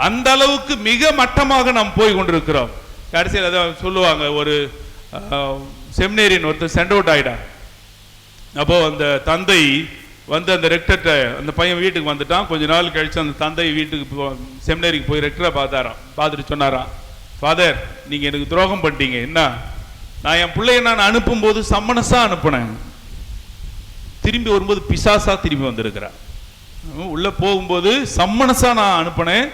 அந்த அளவுக்கு மிக மட்டமாக நாம் போய் கொண்டிருக்கிறோம். கடைசியில் அதான் சொல்லுவாங்க, ஒரு செமினேரியன் ஒருத்தர் சென்ட் அவுட் ஆயிடா. அப்போ அந்த தந்தை வந்து அந்த ரெக்டர்ட்ட, அந்த பையன் வீட்டுக்கு வந்துட்டான். கொஞ்ச நாள் கழிச்சு அந்த தந்தை வீட்டுக்கு செமினரிக்கு போய் ரெக்டரை பார்த்தாராம். பார்த்துட்டு சொன்னாராம், ஃபாதர், நீங்க எனக்கு துரோகம் பண்ணிட்டீங்க. என்ன? நான் என் பிள்ளைய நான் அனுப்பும் போது சம்மனஸா அனுப்புனேன், திரும்பி வரும்போது பிசாசா திரும்பி வந்திருக்கிறான். உள்ள போகும்போது சம்மனஸா நான் அனுப்புனேன்,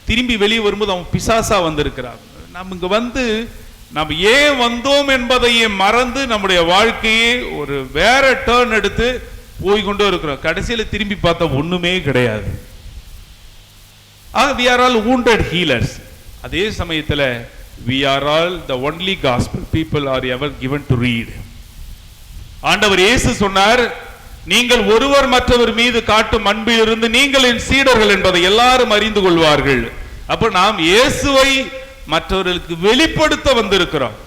திரும்பி வெளியே வரும்போது அவன் பிசாசா வந்திருக்கிறான். நம்ம இங்க வந்து நம்ம ஏன் வந்தோம் என்பதையே மறந்து நம்முடைய வாழ்க்கையை ஒரு வேற டர்ன் எடுத்து போய் கொண்டு இருக்கிறோம். கடைசியில திரும்பி பார்த்தா ஒண்ணுமே கிடையாது. we are all wounded healers. அதே சமயத்துல we are all the only gospel people are ever given to read. ஆண்டவர் இயேசு சொன்னார், நீங்கள் ஒருவர் மற்றவர் மீது காட்டும் அன்பில் இருந்து நீங்கள் என் சீடர்கள் என்பதை எல்லாரும் அறிந்து கொள்வார்கள். அப்ப நாம் இயேசுவை மற்றவர்களுக்கு வெளிப்படுத்த வந்திருக்கிறோம்.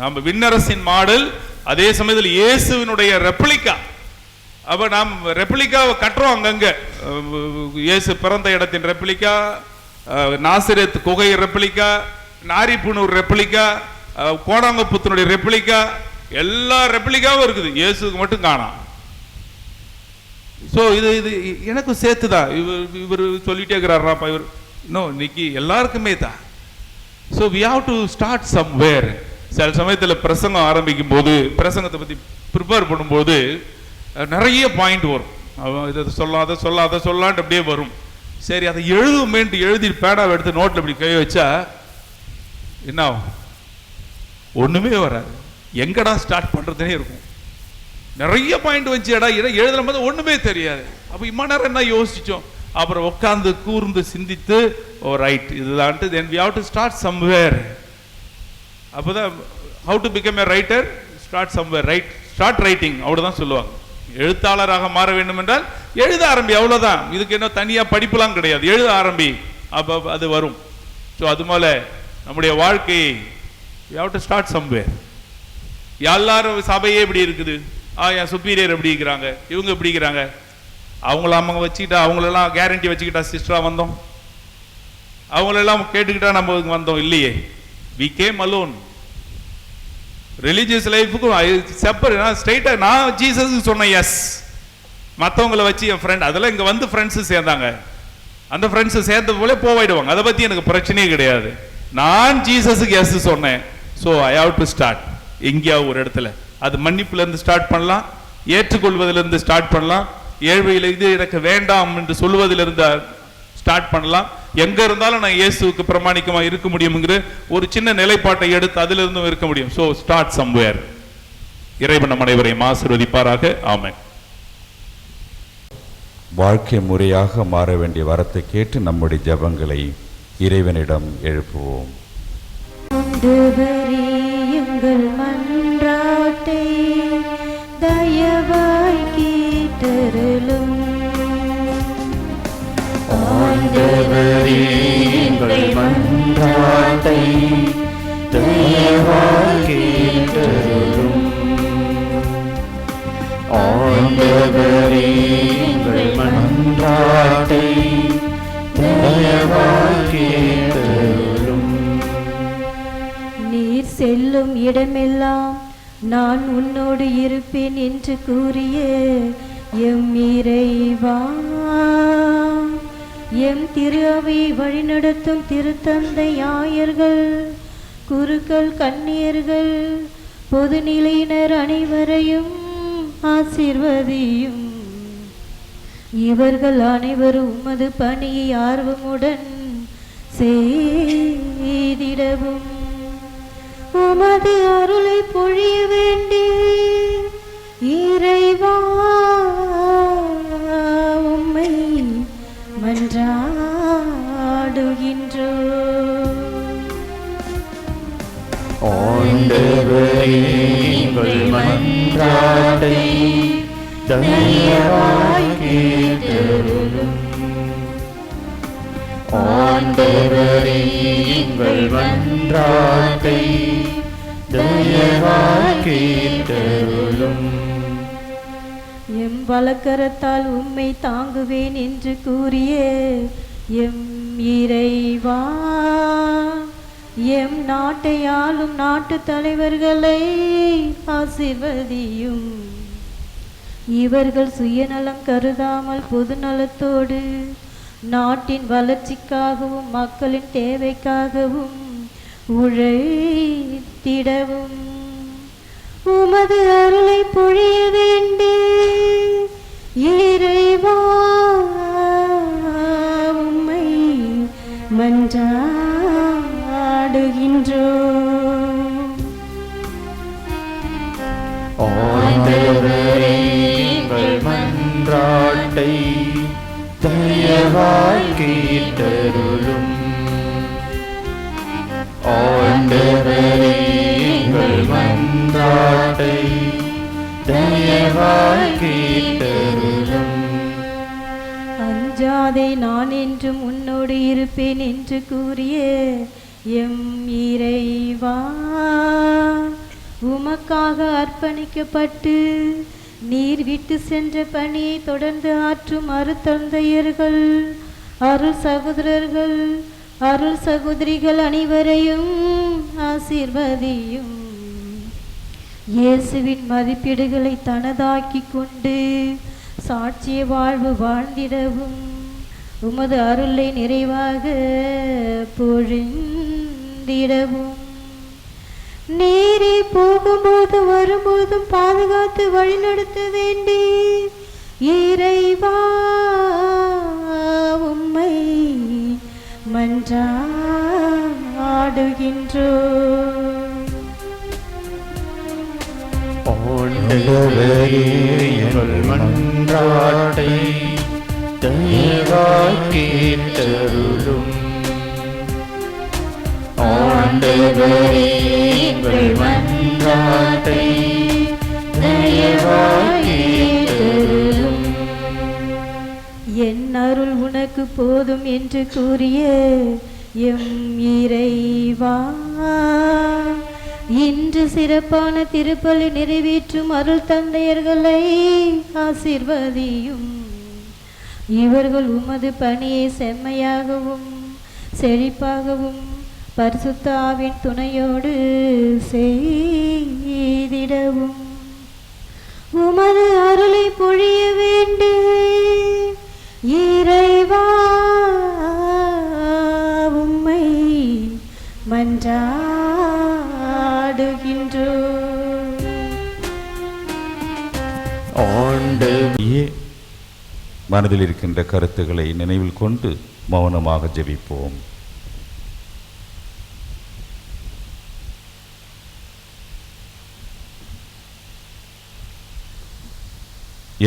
நம்ம விண்ணரசின் மாடல், அதே சமயத்தில் இயேசுவினுடைய ரெப்ளிகா. அப்ப நாம் ரெப்ளிகாவை கட்டுறோம் அங்கங்க. இயேசு பிறந்த இடத்தின் ரெப்ளிகா, நாசரேத் குகை ரெப்ளிகா, நாரிப்புனூர் ரெப்ளிகா, கோடாங்கப்புத்தினுடைய ரெப்ளிகா, எல்லா ரெப்ளிகாவும் இருக்குது. இயேசுக்கு மட்டும் காணோம். ஸோ இது எனக்கு சேர்த்துதான். இவர் சொல்லிட்டே இருக்கிறாராப்பா, இவர் இன்னும் இன்னைக்கு எல்லாருக்குமே தான். So we have to start somewhere. சில சமயத்தில் பிரசங்கம் ஆரம்பிக்கும் போது, பிரசங்கத்தை பற்றி ப்ரிப்பேர் பண்ணும்போது நிறைய பாயிண்ட் வரும். இதை சொல்லாத சொல்லாத சொல்லான்ட்டு அப்படியே வரும். சரி, அதை எழுதுமேன்ட்டு எழுதி பேடாவை எடுத்து நோட்டில் இப்படி கை வச்சா என்ன ஆகும்? ஒன்றுமே வராது. எங்கடா ஸ்டார்ட் பண்ணுறதுனே இருக்கும். நிறைய பாயிண்ட் வச்சுடா எழுதும் போது ஒன்றுமே தெரியாது. அப்போ இம்மா நேரம் என்ன யோசிச்சோம், அப்புறம் உட்காந்து கூர்ந்து சிந்தித்து, ஓ ரைட் இதுதான்ட்டு, then we have to start somewhere. அப்போதான் how to become a writer, start somewhere, right, start writing, அவ்வளோதான் சொல்லுவாங்க. எழுத்தாளராக மாற வேண்டும் என்றால் எழுத ஆரம்பி, அவ்வளோதான். இதுக்கு என்ன தனியாக படிப்புலாம் கிடையாது, எழுத ஆரம்பி, அப்போ அது வரும். ஸோ அது போல நம்முடைய வாழ்க்கையை we have to start somewhere. எல்லாரும் சபையே இப்படி இருக்குது, என் சுப்பீரியர் எப்படி இருக்கிறாங்க, இவங்க எப்படி இருக்கிறாங்க, அவங்கள அவங்க வச்சுக்கிட்டா, அவங்களெல்லாம் கேரண்டி வச்சுக்கிட்டா சிஸ்டரா வந்தோம், அவங்களெல்லாம் கேட்டுக்கிட்டா நம்ம வந்தோம் இல்லையே. We came alone. ரிலீஜியஸ் லைஃபுக்கும் ஸ்ட்ரைட்டா நான் ஜீசஸ் சொன்னேன் எஸ், மற்றவங்களை வச்சு என் ஃப்ரெண்ட், அதெல்லாம் இங்கே வந்து ஃப்ரெண்ட்ஸு சேர்ந்தாங்க, அந்த ஃப்ரெண்ட்ஸு சேர்ந்த போல போயிடுவாங்க, அதை பற்றி எனக்கு பிரச்சனையே கிடையாது. நான் ஜீசஸுக்கு எஸ் சொன்னேன். So I have to start எங்கேயாவது ஒரு இடத்துல. அது மன்னிப்புலேருந்து ஸ்டார்ட் பண்ணலாம், ஏற்றுக்கொள்வதிலிருந்து ஸ்டார்ட் பண்ணலாம், ஏழ்மையில் இது எனக்கு வேண்டாம் என்று சொல்வதிலிருந்து ஸ்டார்ட் பண்ணலாம். எங்க இருந்தாலும் நான் இயேசுவுக்கு பிரமாணிக்கமா இருக்க முடியும்ங்கிற ஒரு சின்ன நிலைப்பாட்டை எடுத்து அதிலிருந்தும் இருக்க முடியும். So start somewhere. இறைவன் நம் அனைவரையும் ஆசீர்வதிப்பாராக. ஆமென். வாழ்க்கை முறையாக மாற வேண்டிய வரத்தை கேட்டு நம்முடைய ஜெபங்களை இறைவனிடம் எழுப்புவோம். எங்கள் மன்றாட்டை தயவாய் கேட்டருளும். கேட்டருளும். ஆண்டவரே எங்கள் மன்றாட்டை தயவாய் கேட்டருளும். ஆண்டவரே எங்கள் மன்றாட்டை தயவாய் கேட்டருளும். நீர் செல்லும் இடமெல்லாம் நான் உன்னோடு இருப்பேன் என்று கூறிய எம் இறைவா, எம் திரு அவை வழிநடத்தும் திருத்தந்தை ஆயர்கள், குருக்கள், கன்னியர்கள், பொதுநிலையினர் அனைவரையும் ஆசீர்வதியும். இவர்கள் அனைவரும் உமது பணியை ஆர்வமுடன் செய்திடவும் உமது அருளை பொழிய வேண்டி இறைவா உம்மை மன்றாடுகின்றோம். ஆண்டவரே எங்கள் மன்றாட்டை தயவாய் கேட்டருளும். ஆண்டவரே எங்கள் மன்றாட்டை தயவாய் கேட்டருளும். எம் வலக்கரத்தால் உம்மை தாங்குவேன் என்று கூறிய எம் இறைவா, எம் நாட்டை ஆளும் நாட்டு தலைவர்களை ஆசீர்வதியும். இவர்கள் சுயநலம் கருதாமல் பொதுநலத்தோடு நாட்டின் வளர்ச்சிக்காகவும் மக்களின் தேவைக்காகவும் உழைத்திடவும் உமது அருளை பொழிய வேண்டி இறைவா உம்மை மன்றாடுகின்றோம். ஆண்டவரே எங்கள் மன்றாட்டை தயவாய் கேட்டருளும். ஆண்டவரே எங்கள் மன்றாட்டை தயவாய் கேட்டருளும். அஞ்சாதே நான் என்றும் உன்னோடு இருப்பேன் என்று கூறிய எம் இறைவா, உமக்காக அர்ப்பணிக்கப்பட்டு நீர் விட்டு சென்ற பணியை தொடர்ந்து ஆற்றும் அருத்தந்தையர்கள், அருள் சகோதரர்கள், அருள் சகோதரிகள் அனைவரையும் ஆசீர்வதியும். இயேசுவின் மதிப்பீடுகளை தனதாக்கி கொண்டு சாட்சிய வாழ்வு வாழ்ந்திடவும் உமது அருளை நிறைவாக பொழிந்திடவும் நீரே போகும்போது வரும்போதும் பாதுகாத்து வழிநடத்த வேண்டி இறைவா உம்மை மன்றாடுகின்றோம். ஆண்டவரே எங்கள் மன்றாட்டை தயவாய் கேட்டருளும். ஆண்டவரே எங்கள் மன்றாட்டை தயவாய் கேட்டருளும். என் அருள் உனக்கு போதும் என்று கூறிய எம் இறைவா, இன்று சிறப்பான திருப்பலி நிறைவேற்றும் அருள் தந்தையர்களை ஆசீர்வதியும். இவர்கள் உமது பணியை செம்மையாகவும் செழிப்பாகவும் பரிசுத்த ஆவின் துணையோடு செய்திடவும் உமது அருளை பொழிய வேண்டி இறைவா உம்மை மன்றாடுகின்றோம். ஆண்டவரே, மனதில் இருக்கின்ற கருத்துக்களை நினைவில் கொண்டு மௌனமாக ஜெபிப்போம்.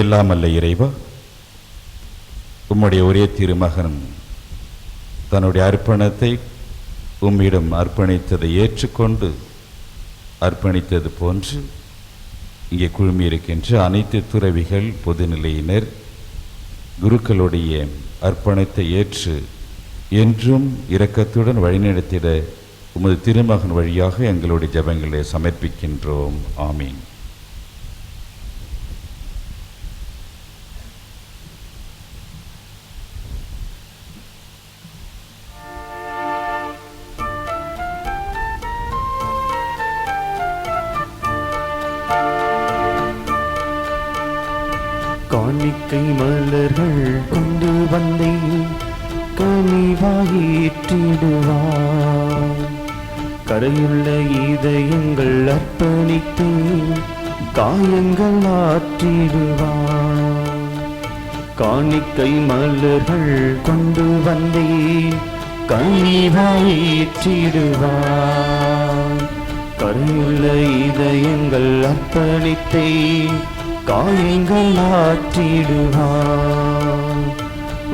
எல்லாமல்ல இறைவா, உம்முடைய ஒரே திருமகன் தன்னுடைய அர்ப்பணத்தை உம்மிடம் அர்ப்பணித்ததை ஏற்றுக்கொண்டு அர்ப்பணித்தது போன்று இங்கே குழுமியிருக்கின்ற அனைத்து துறவிகள், பொதுநிலையினர், குருக்களுடைய அர்ப்பணத்தை ஏற்று என்றும் இரக்கத்துடன் வழிநடத்திட உமது திருமகன் வழியாக எங்களுடைய ஜெபங்களை சமர்ப்பிக்கின்றோம். ஆமீன். காணிக்கை மலர்கள் கொண்டு வந்தேன், கனிவாயிற்றிடுவார். கரையுள்ள இதயங்கள் அர்ப்பணித்தேன், காயங்கள் ஆற்றிடுவார். காணிக்கை மலர்கள் கொண்டு வந்தேன், கனிவாயிற்றிடுவார். கரையுள்ள இதயங்கள் அர்ப்பணித்தேன், காயங்கள் ஆற்றிடுவார்.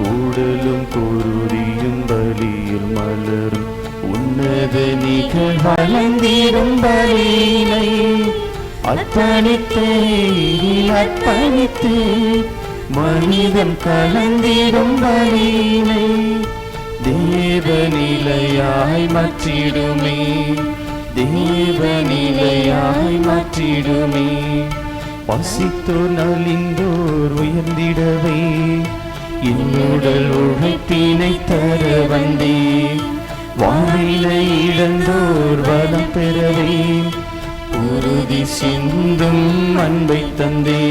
ஊடலும் குருதியும் பலியில் மலரும் உன்னத நிகழ் வளர்ந்திடும் பலியினை அர்ப்பணித்தே மனிதன் கலந்திடும் பலியினை தேவநிலையாய் மாற்றிடுமே, தேவநிலையாய் மாற்றிடுமே. பசித்தோர் நலிந்தோர் உயர்ந்திடவே என்னுடல் உழைப்பினை தர வந்தே. வானிலை இழந்தோர் வளம் பெறவே உறுதி சிந்தும் அன்பை தந்தே.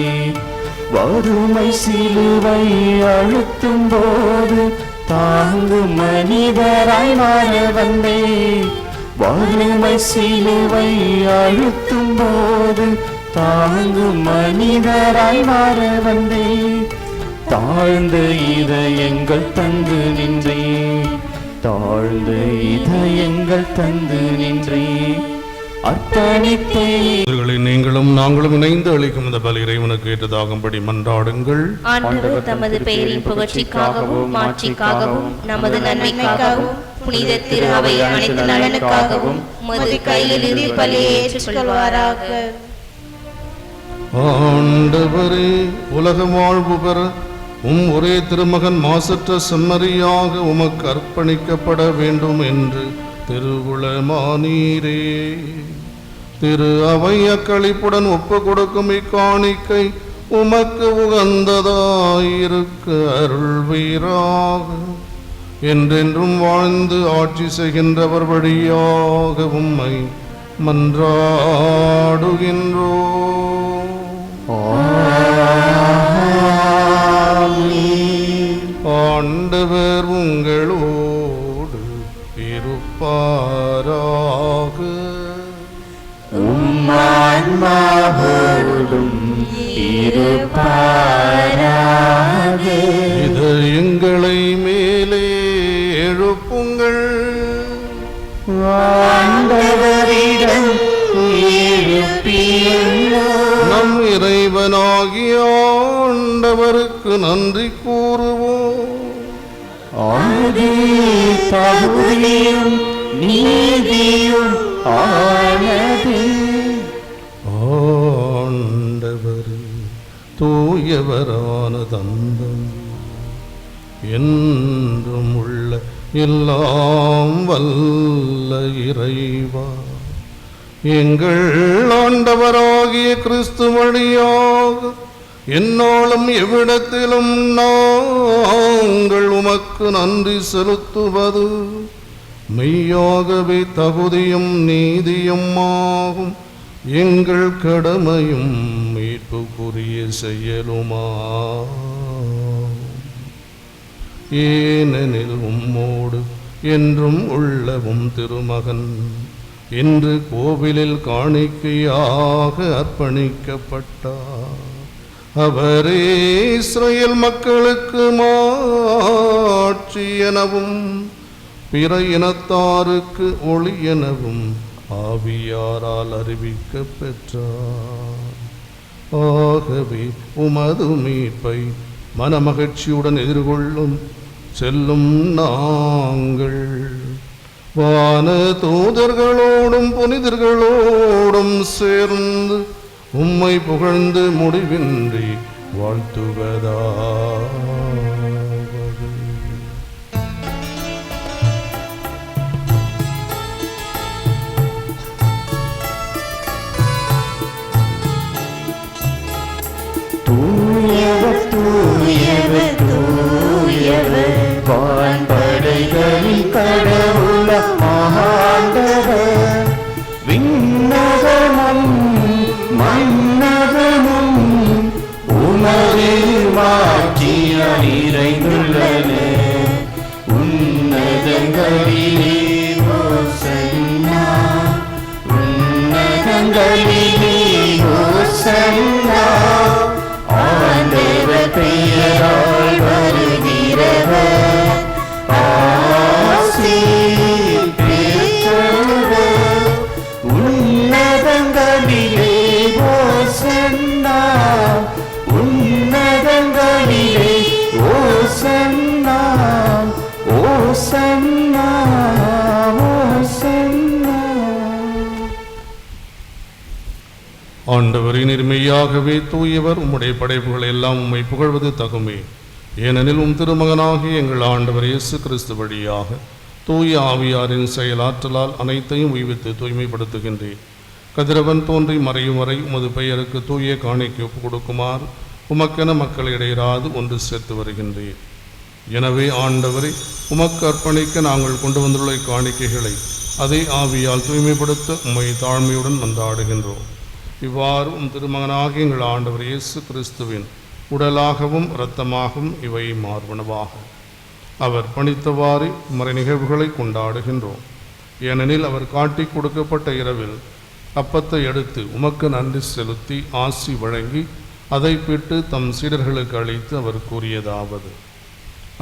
வறுமை சிலுவை அழுத்தும் போது தாங்கும் மனிதராய் மாற வந்தே. வறுமை சிலுவை அழுத்தும் போது தாங்கும் மனிதராய் மாற வந்தே. தாழ்ந்த இதயங்கள் தந்து நின்றே, தாழ்ந்த இதயங்கள் தந்து நின்றே அர்ப்பணித்தே. நீங்களும் நாங்களும் இணைந்து அளிக்கும் இந்த பலி இறைவனுக்கு ஏற்றதாகும்படி மன்றாடுங்கள். ஆண்டவர் தமது பெயரின் புகழ்ச்சிக்காகவும் மாட்சிக்காகவும் நமது நன்மைக்காகவும் புனித திரு அவையின் அனைத்து நலனுக்காகவும் உமது கையில் இருந்து பலியை ஏற்றுக்கொள்வாராக. ஆண்டவரே, உலக வாழ்வு பெற ஒரே திருமகன் மாசற்ற செம்மறியாக உமக்கு அர்ப்பணிக்கப்பட வேண்டும் என்று திருவுளமானீரே. திரு அவை அக்களிப்புடன் ஒப்பு கொடுக்கும் இக்காணிக்கை உமக்கு உகந்ததாயிருக்க அருள்வீராக. என்றென்றும் வாழ்ந்து ஆட்சி செய்கின்றவர் வழியாக உம்மை மன்றாடுகின்றோ. ஆண்டவர் உங்களோடு இருப்பாராக. உம்மான்மாவோடும் இருப்பாராக. இதயங்களை மேலே எழுப்புங்கள். ஆண்டவரிடம் நம் இறைவனாகிய ஆண்டவருக்கு நன்றி கூறுவோம். ஆதி தகுதியும் நீதியும் ஆனது. ஆண்டவர் தூயவரான தந்தம் என்றும் உள்ள எல்லாம் வல்ல இறைவா, எங்கள் ஆண்டவராகிய கிறிஸ்து வழியாக என்னாலும் எவ்விடத்திலும் நாங்கள் உமக்கு நன்றி செலுத்துவது மெய்யாகவே தகுதியும் நீதியும் ஆகும். எங்கள் கடமையும் மீட்புக்குரிய செயலுமா. ஏனெனில் உம்மோடு என்றும் உள்ளவும் திருமகன் இன்று கோவிலில் காணிக்கையாக அர்ப்பணிக்கப்பட்டார். அவரே இஸ்ரவேல் மக்களுக்கு மாட்சி எனவும் பிற இனத்தாருக்கு ஒளி எனவும் ஆவியாரால் அறிவிக்க பெற்றார். ஆகவே உமது மீட்பை மனமகிழ்ச்சியுடன் எதிர்கொள்ளும் செல்லும் நாங்கள் வான தூதர்களோடும் புனிதர்களோடும் சேர்ந்து உம்மை புகழ்ந்து முடிவின்றி வாழ்த்துவதாவது. தூயவர் தூயவர் தூயவர் வான்படைகளின் கடவுள ஆண்டவர். விண்ணகமும் மன்னகமும் உமது மாட்சியால் நிறைந்துள்ளன. உன்னதங்களிலே ஓசன்னா, உன்னதங்களிலே ஓசன்னா. ஆண்டவர் பெயரால் வருகிறவர் ஆசி பெற்றவர். உன்னதங்களிலே ஓசன்னா, உன்னதங்களிலே ஓசன்னா, ஓசன்னா, ஓசன்னா. ஆண்டவரின் இருமையாகவே தூயவர், உம்முடைய படைப்புகள் எல்லாம் உம்மை புகழ்வது தகுமே. ஏனெனில் உம் திருமகனாகிய எங்கள் ஆண்டவர் இயேசு கிறிஸ்து வழியாக தூய ஆவியாரின் செயலாற்றலால் அனைத்தையும் உய்வித்து தூய்மைப்படுத்துகின்றேன். கதிரவன் தோன்றி மறையும் வரை உமது பெயருக்கு தூய காணிக்கை ஒப்புக் கொடுக்குமாறு உமக்கென மக்கள் இடையராது ஒன்று சேர்த்து வருகின்றேன். எனவே ஆண்டவரை உமக்கு அர்ப்பணிக்க நாங்கள் கொண்டு வந்துள்ள காணிக்கைகளை அதே ஆவியால் தூய்மைப்படுத்த உம்மை தாழ்மையுடன் மன்றாடுகின்றோம். இவ்வாறு உம் திருமகனாகிய எங்கள் ஆண்டவர் இயேசு கிறிஸ்துவின் உடலாகவும் இரத்தமாகவும் இவை மார்பனவாக. அவர் பணித்தவாறு மறை நிகழ்வுகளை கொண்டாடுகின்றோம். ஏனெனில் அவர் காட்டிக் கொடுக்கப்பட்ட இரவில் அப்பத்தை எடுத்து உமக்கு நன்றி செலுத்தி ஆசி வழங்கி அதை பிட்டு தம் சீடர்களுக்கு அளித்து அவர் கூறியதாவது: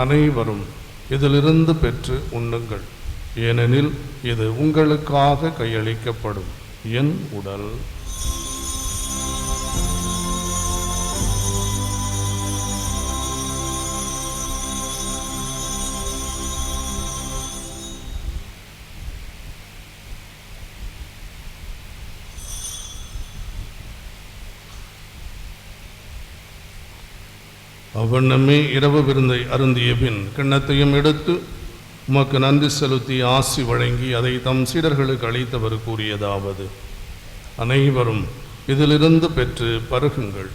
அனைவரும் இதிலிருந்து பெற்று உண்ணுங்கள், ஏனெனில் இது உங்களுக்காக கையளிக்கப்படும் என் உடல். அவ்வண்ணமே இரவு விருந்தை அருந்திய பின் கிண்ணத்தையும் எடுத்து உமக்கு நன்றி செலுத்தி ஆசி வழங்கி அதை தம் சீடர்களுக்கு அளித்தவர் கூறியதாவது: அனைவரும் இதிலிருந்து பெற்று பருகுங்கள்,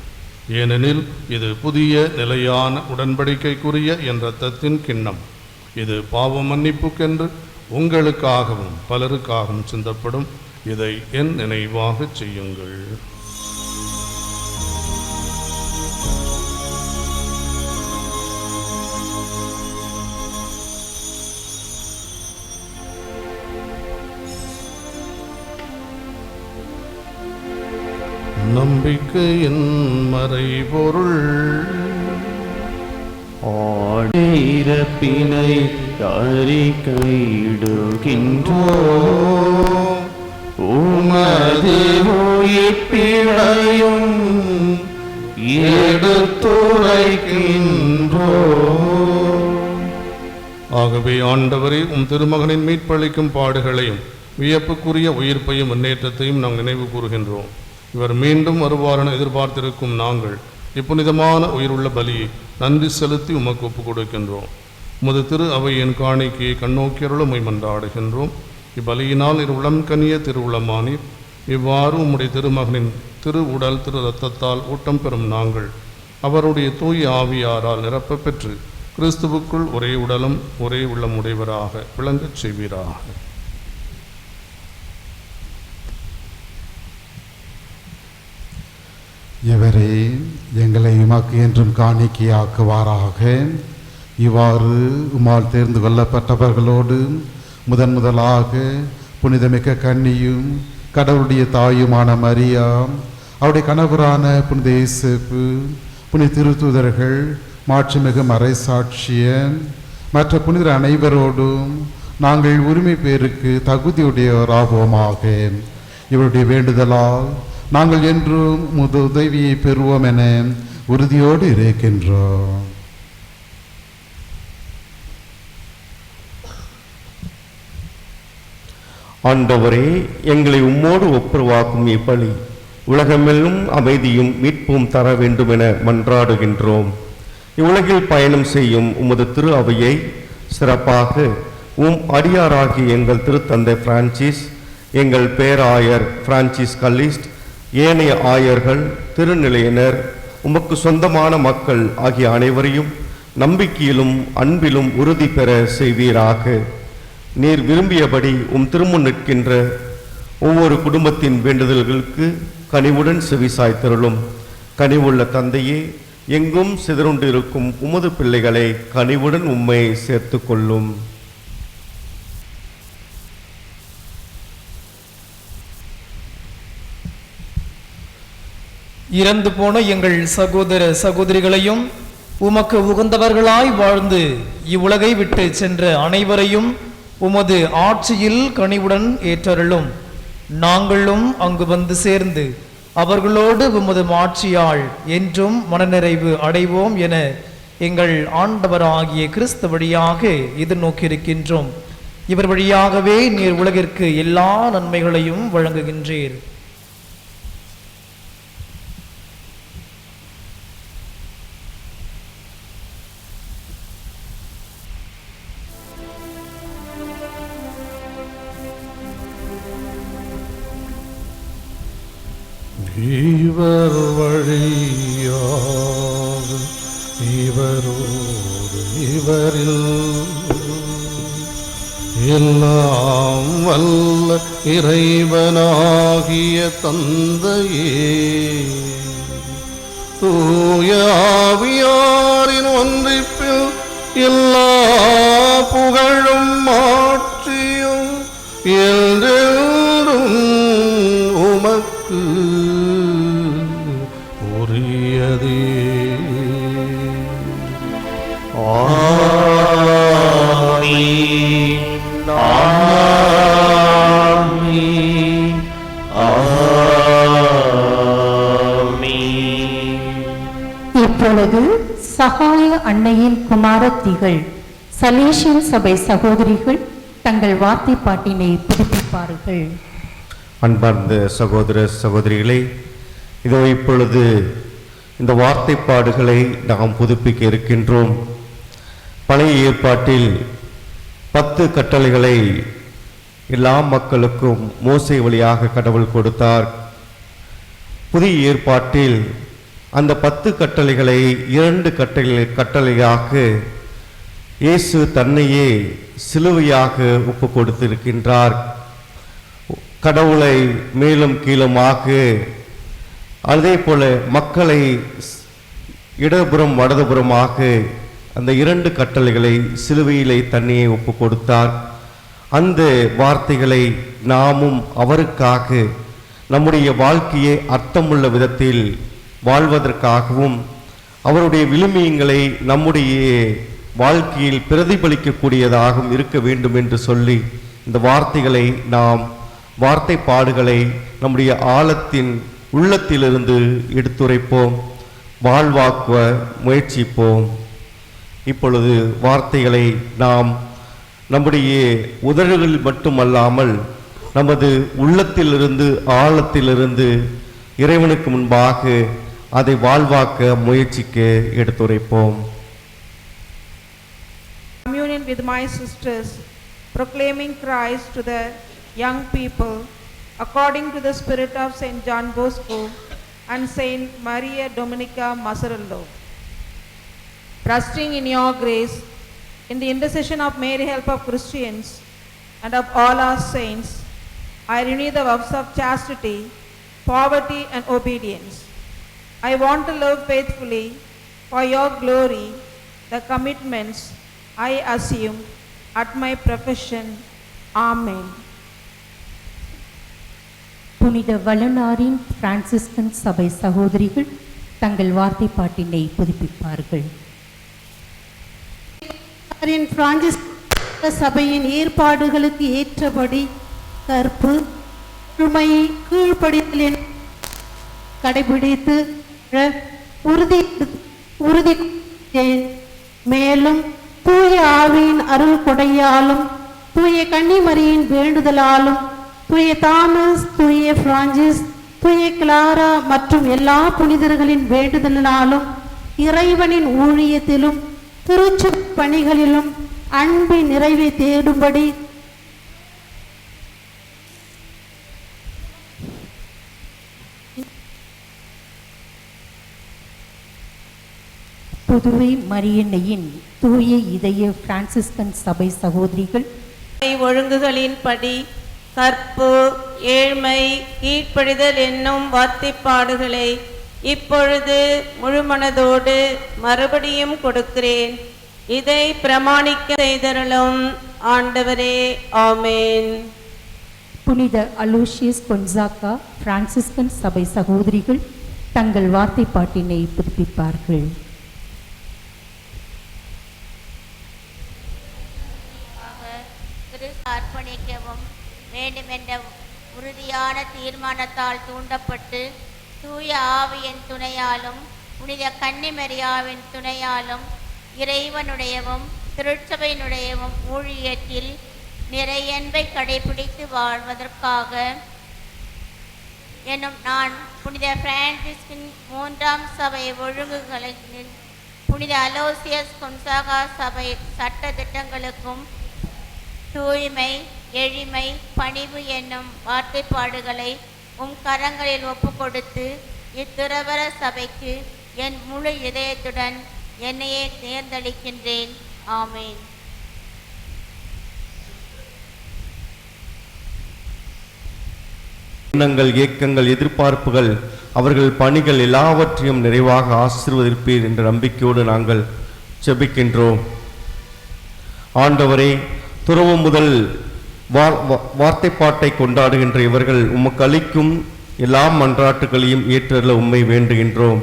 ஏனெனில் இது புதிய நிலையான உடன்படிக்கைக்குரிய என் இரத்தத்தின் கிண்ணம். இது பாவ மன்னிப்புக்கென்று உங்களுக்காகவும் பலருக்காகவும் சிந்தப்படும். இதை என் நினைவாக செய்யுங்கள். நம்பிக்கையின் மறைபொருள் ஆடிரப்பினை அறிக்கையிடுகின்றோம். உமது உயிர்ப்பினையும் எடுத்துரைக்கின்றோம். ஆகவே ஆண்டவரே, உம் திருமகனின் மீட்பளிக்கும் பாடுகளையும் வியப்புக்குரிய உயிர்ப்பையும் முன்னேற்றத்தையும் நாம் நினைவு கூறுகின்றோம். இவர் மீண்டும் வருவாரென எதிர்பார்த்திருக்கும் நாங்கள் இப்புனிதமான உயிருள்ள பலியை நன்றி செலுத்தி உமக்கு ஒப்புக் கொடுக்கின்றோம். உமது திரு அவையின் காணிக்கையை கண்ணோக்கியருள் உம்மை மன்றாடுகின்றோம். இப்பலியினால் இரு உளம் கனிய திருவுளமானீர். இவ்வாறு உம்முடைய திருமகனின் திரு உடல் திரு இரத்தத்தால் ஊட்டம் பெறும் நாங்கள் அவருடைய தூய ஆவியாரால் நிரப்ப பெற்று கிறிஸ்துவுக்குள் ஒரே உடலும் ஒரே உள்ளம் உடையவராக விளங்கச் செய்வீராக. இவரே எங்களை உமக்கு என்றும் காணிக்கையாக்குவாராக. இவ்வாறு உம்மால் தேர்ந்து கொள்ளப்பட்டவர்களோடு முதலாக புனிதமிக்க கன்னியும் கடவுளுடைய தாயுமான மரியா, அவருடைய கணவரான புனித இயேசுப்பு, புனித திருத்தூதர்கள், மாட்சிமிகு மறைசாட்சியன் மற்ற புனிதர் அனைவரோடும் நாங்கள் உரிமை பேருக்கு தகுதியுடையோராகுவோமாக. இவருடைய வேண்டுதலால் நாங்கள் என்றும் உமது உதவியை பெறுவோம் என உறுதியோடு இருக்கின்றோம். ஆண்டவரே, எங்களை உம்மோடு ஒப்புரவாக்கும் இப்பலி உலகமெல்லாம் அமைதியும் மீட்பும் தர வேண்டும் என மன்றாடுகின்றோம். இவ்வுலகில் பயணம் செய்யும் உமது திரு அவையை சிறப்பாக அடியாராகிய எங்கள் திருத்தந்தை பிரான்சிஸ், எங்கள் பேராயர் பிரான்சிஸ் கல்லிஸ்ட், ஏனைய ஆயர்கள், திருநிலையினர், உமக்கு சொந்தமான மக்கள் ஆகிய அனைவரையும் நம்பிக்கையிலும் அன்பிலும் உறுதி பெற செய்வீராக. நீர் விரும்பியபடி திருமுன் நிற்கின்ற ஒவ்வொரு குடும்பத்தின் வேண்டுதல்களுக்கு கனிவுடன் செவிசாய்த்தருளும். கனிவுள்ள தந்தையே, எங்கும் சிதறுண்டு இருக்கும் உமது பிள்ளைகளை கனிவுடன் உம்மை சேர்த்து கொள்ளும். இறந்து போன எங்கள் சகோதர சகோதரிகளையும் உமக்கு உகந்தவர்களாய் வாழ்ந்து இவ்வுலகை விட்டு சென்ற அனைவரையும் உமது ஆட்சியில் கனிவுடன் ஏற்றருளும். நாங்களும் அங்கு வந்து சேர்ந்து அவர்களோடு உமது ஆட்சியால் என்றும் மனநிறைவு அடைவோம் என எங்கள் ஆண்டவராகிய கிறிஸ்து வழியாக எதிர்நோக்கியிருக்கின்றோம். இவர் வழியாகவே நீர் உலகிற்கு எல்லா நன்மைகளையும் வழங்குகின்றீர். இவர் வழியாக இவரோடு இவரில் எல்லாம் வல்ல இறைவனாகிய தந்தையே, தூய ஆவியாரின் ஒன்றிப்பில் எல்லா புகழும் மாற்றியும் என்றென்றும் உமக்கு உரியதே. ஆமீன். ஆமீன். ஆமீன். இப்பொழுது சகாய அன்னையின் குமாரத்திகள் சலேசியன் சபை சகோதரிகள் தங்கள் வார்த்தை பாட்டினை புதுப்பிப்பார்கள். அன்பார்ந்த சகோதர சகோதரிகளே, இதோ இப்பொழுது இந்த வார்த்தைப்பாடுகளை நாம் புதுப்பிக்க இருக்கின்றோம். பழைய ஏற்பாட்டில் 10 கட்டளைகளை எல்லா மக்களுக்கும் மோசே வழியாக கடவுள் கொடுத்தார். புதிய ஏற்பாட்டில் அந்த 10 கட்டளைகளை 2 கட்டளையாக இயேசு தன்னையே சிலுவையாக ஒப்பு கொடுத்திருக்கின்றார். கடவுளை மேலும் கீழுமாக, அதே போல மக்களை இடதுபுறம் வலதுபுறமாக அந்த 2 கட்டளைகளை சிலுவையிலே தன்னையே ஒப்பு கொடுத்தார். அந்த வார்த்தைகளை நாமும் அவருக்காக நம்முடைய வாழ்க்கையை அர்த்தமுள்ள விதத்தில் வாழ்வதற்காகவும் அவருடைய விழுமியங்களை நம்முடைய வாழ்க்கையில் பிரதிபலிக்கக்கூடியதாகவும் இருக்க வேண்டும் என்று சொல்லி இந்த வார்த்தைகளை நாம் வார்த்தைப்பாடுகளை நம்முடைய ஆழத்தின் உள்ளத்திலிருந்து எடுத்துரைப்போம், வாழ்வாக்குவ முயற்சிப்போம். இப்பொழுது வார்த்தைகளை நாம் நம்முடைய உதடுகளில் மட்டுமல்லாமல் நமது உள்ளத்திலிருந்து ஆழத்திலிருந்து இறைவனுக்கு முன்பாக அதை வாழ்வாக்க முயற்சிக்க எடுத்துரைப்போம். Communion with my sisters, proclaiming Christ to the young people according to the spirit of Saint John Bosco and Saint Maria Dominica Mazzarello. Trusting in your grace, in the intercession of Mary, help of Christians and of all our saints, I renew the vows of chastity, poverty and obedience. I want to live faithfully for your glory, the commitments I assume at my profession. Amen. புனித வளனாரின் Franciscan சபை சகோதரிகள் தங்கள் வார்த்தை பாட்டினை புதுப்பிப்பார்கள். Francis சபையின் ஏற்பாடுகளுக்கு ஏற்றபடி கற்பு, உண்மை, கீழ்ப்படிதல் கடைபிடித்து உறுதி மேலும் தூய ஆவியின் அருள் கொடையாலும் தூய கன்னிமரியின் வேண்டுதலாலும் தூய தாமஸ், தூய பிரான்சிஸ், தூய கிளாரா மற்றும் எல்லா புனிதர்களின் வேண்டுதலினாலும் இறைவனின் ஊழியத்திலும் திருச்சு பணிகளிலும் அன்பின் நிறைவை தேடும்படி புதுவை மரியன்னையின் தூய இதய பிரான்சிஸ்கன் சபை சகோதரிகள் ஒழுங்குகளின்படி கற்பு, ஏழ்மை, கீழ்ப்படிதல் என்னும் வார்த்தைப்பாடுகளை இப்பொழுது முழுமனதோடு மறுபடியும் கொடுக்கிறேன். இதை பிரமாணிக்க செய்தருளும் ஆண்டவரே. ஆமேன். புனித அலோசியஸ் கொன்சாக்கா பிரான்சிஸ்கன் சபை சகோதரிகள் தங்கள் வார்த்தைப்பாட்டினை புதுப்பிப்பார்கள். அர்ப்பணிக்கவும் வேண்டுமென்ற உறுதியான தீர்மானத்தால் தூண்டப்பட்டு தூய ஆவியின் துணையாலும் புனித கன்னிமரியாவின் துணையாலும் இறைவனுடையவும் திருச்சபையினுடையவும் ஊழியத்தில் நிறையன்பை கடைபிடித்து வாழ்வதற்காக எனும் நான் புனித பிரான்சிஸ்கின் 3ஆம் சபை ஒழுங்குகளின் புனித அலோசியஸ் கொன்சாகா சபை சட்ட திட்டங்களுக்கும் தூய்மை, எளிமை, பணிவு என்னும் வார்த்தைப்பாடுகளை உம் கரங்களில் ஒப்புக்கொடுத்து இத்துறவர சபைக்கு என் முழு இதயத்துடன் என்னையே தேர்ந்தளிக்கின்றேன். ஆமேன். எண்ணங்கள், ஏக்கங்கள், எதிர்பார்ப்புகள், அவர்கள் பணிகள் எல்லாவற்றையும் நிறைவாக ஆசீர்வதிப்பீர் என்ற நம்பிக்கையோடு நாங்கள் ஜெபிக்கின்றோம். ஆண்டவரே, துறவு முதல் வார்த்தைப்பாட்டை கொண்டாடுகின்ற இவர்கள் உமக்கு அளிக்கும் எல்லா மன்றாட்டுகளையும் ஏற்றல உம்மை வேண்டுகின்றோம்.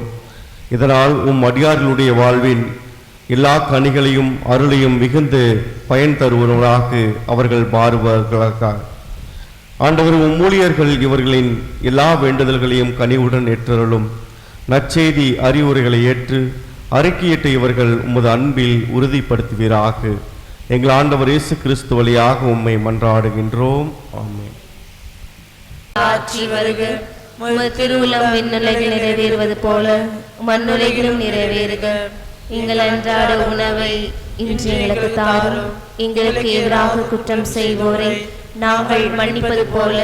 இதனால் அடியார்களுடைய வாழ்வின் எல்லா கனிகளையும் அருளையும் மிகுந்து பயன் தருவதாக அவர்கள் மாறுவார்களாக. ஆண்டவர் ஊழியர்கள் இவர்களின் எல்லா வேண்டுதல்களையும் கனிவுடன் ஏற்றருளும். நற்செய்தி அறிவுரைகளை ஏற்று அறிக்கையிட்ட இவர்கள் உமது அன்பில் உறுதிப்படுத்துவீராக. எங்கள் ஆண்டவர் இயேசு கிறிஸ்து வழியாக உம்மை மன்றாடுகின்றோம். ஆமென். ஆட்சி வருக, உமது திருவுளம் விண்ணுலகில் நிறைவேறுவது போல மண்ணுலகிலும் நிறைவேறுக. எங்கள் அன்றாட உணவை இன்று எங்களுக்கு தாரும். எங்களுக்கு எதிராக குற்றம் செய்வோரை நாங்கள் மன்னிப்பது போல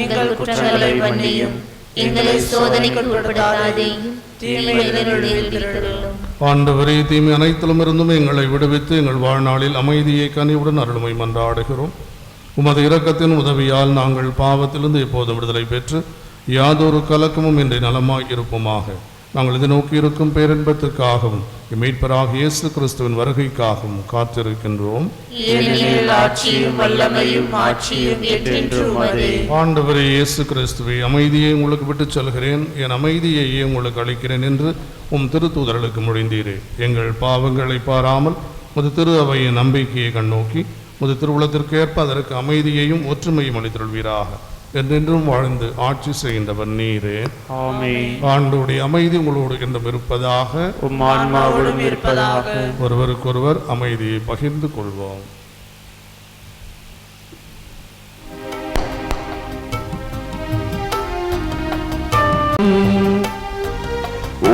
எங்கள் குற்றங்களை மன்னியும். எங்களை சோதனைக்கு உட்படுத்தாதேயும், தீமையிலிருந்து விடுவித்தருளும். ஆண்டவரே, தீமை அனைத்திலும் இருந்தும் எங்களை விடுவித்து எங்கள் வாழ்நாளில் அமைதியை கனிவுடன் அருளுமை மன்றாடுகிறோம். உமது இரக்கத்தின் உதவியால் நாங்கள் பாவத்திலிருந்து எப்போதும் விடுதலை பெற்று யாதொரு கலக்கமும் இன்றி நலமாய் இருப்போமாக. நாங்கள் இதை நோக்கி இருக்கும் பேரின்பத்திற்காகவும் மீட்பராக இயேசு கிறிஸ்துவின் வருகைக்காகவும் காத்திருக்கின்றோம். ஆண்டவரே இயேசு கிறிஸ்துவை, அமைதியை உங்களுக்கு விட்டுச் செல்கிறேன், என் அமைதியையே உங்களுக்கு அளிக்கிறேன் என்று உம் திருத்தூதர்களுக்கு மொழிந்தீரே. எங்கள் பாவங்களை பாராமல் முது திரு அவையின் நம்பிக்கையை கண்ணோக்கி முது திருவுளத்திற்கு ஏற்ப அதற்கு அமைதியையும் ஒற்றுமையும் அளித்தருள்வீராக. என்றென்றும் வாழ்ந்து ஆட்சி செய்கின்றவர் நீரே. ஆண்டவருடைய அமைதி உங்களோடு என்றும் இருப்பதாக. ஒருவருக்கொருவர் அமைதியை பகிர்ந்து கொள்வோம்.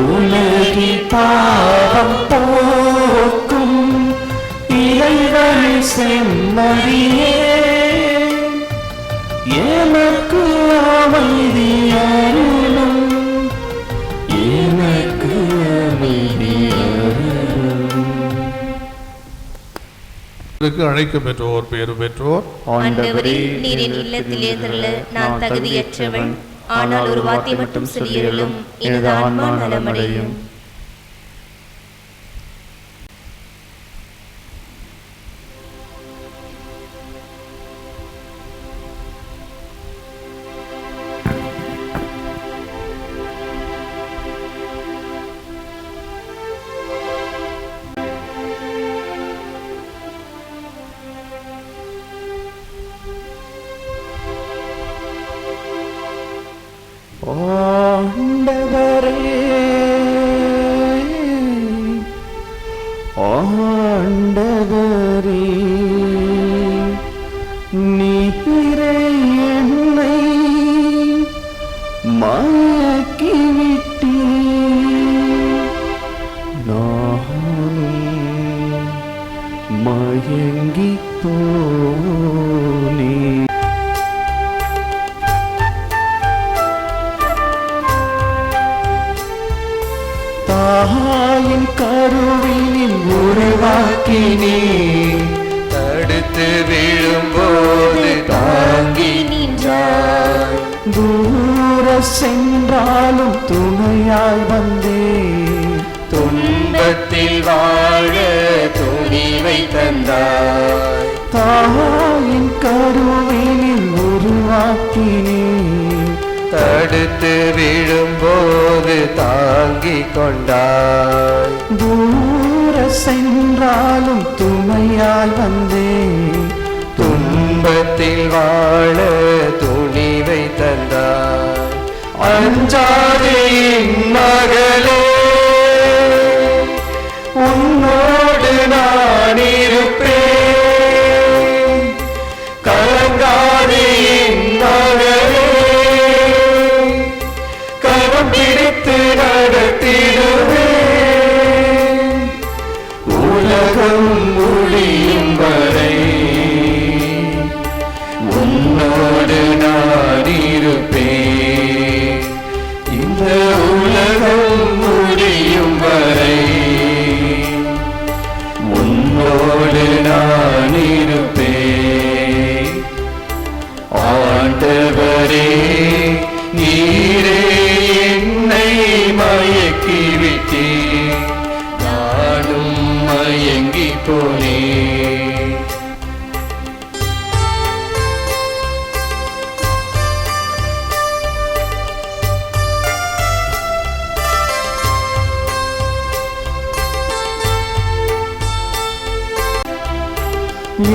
உலகில் பாவம் போக்கும் இறைவனை செம்மறியே, எனக்கு அமைதி அருளும், எனக்கு அமைதி அருளும். அழைக்க பெற்றோர் பேறு பெற்றோர். ஆண்டவரே, நீரின் இல்லத்தில் எழுந்தருள நான் தகுதியற்றவன். ஆனால் ஒரு வார்த்தை மட்டும் சொல்லியருளும், எனது ஆன்மா நலமடையும். ஆண்டவரே, மயங்கி போனே. தாயின் கருவினில் உருவாக்கினே, தடுத்து விழும்போது தாங்கி நின்றாய். தூர சென்றாலும் துணையாய் வந்தே, துன்பத்தில் வாழ துணிவை தந்தாய். தாயின் கருவினில் உருவாக்கினே, தடுத்து விழும்போது தாங்கிக் கொண்டாய். தூர சென்றாலும் துணையாய் வந்தே, துன்பத்தில் வாழ துணிவை தந்தாய். அஞ்சாதே என் மகளே, உன்னோடு நான் இருப்பேன். கலங்காதே என் மகளே, கரம் பிடித்து நடத்திடுவேன். உலகம் முடியும் வரை உன்னோடு நான் இருப்பேன். இந்த உலகம் முடியும் வரை உன்னோடு நான் இருப்பேன். ஆண்டவரே, நீரே என்னை மயக்கிவிட்டீர், நானும் மயங்கி போனேன்.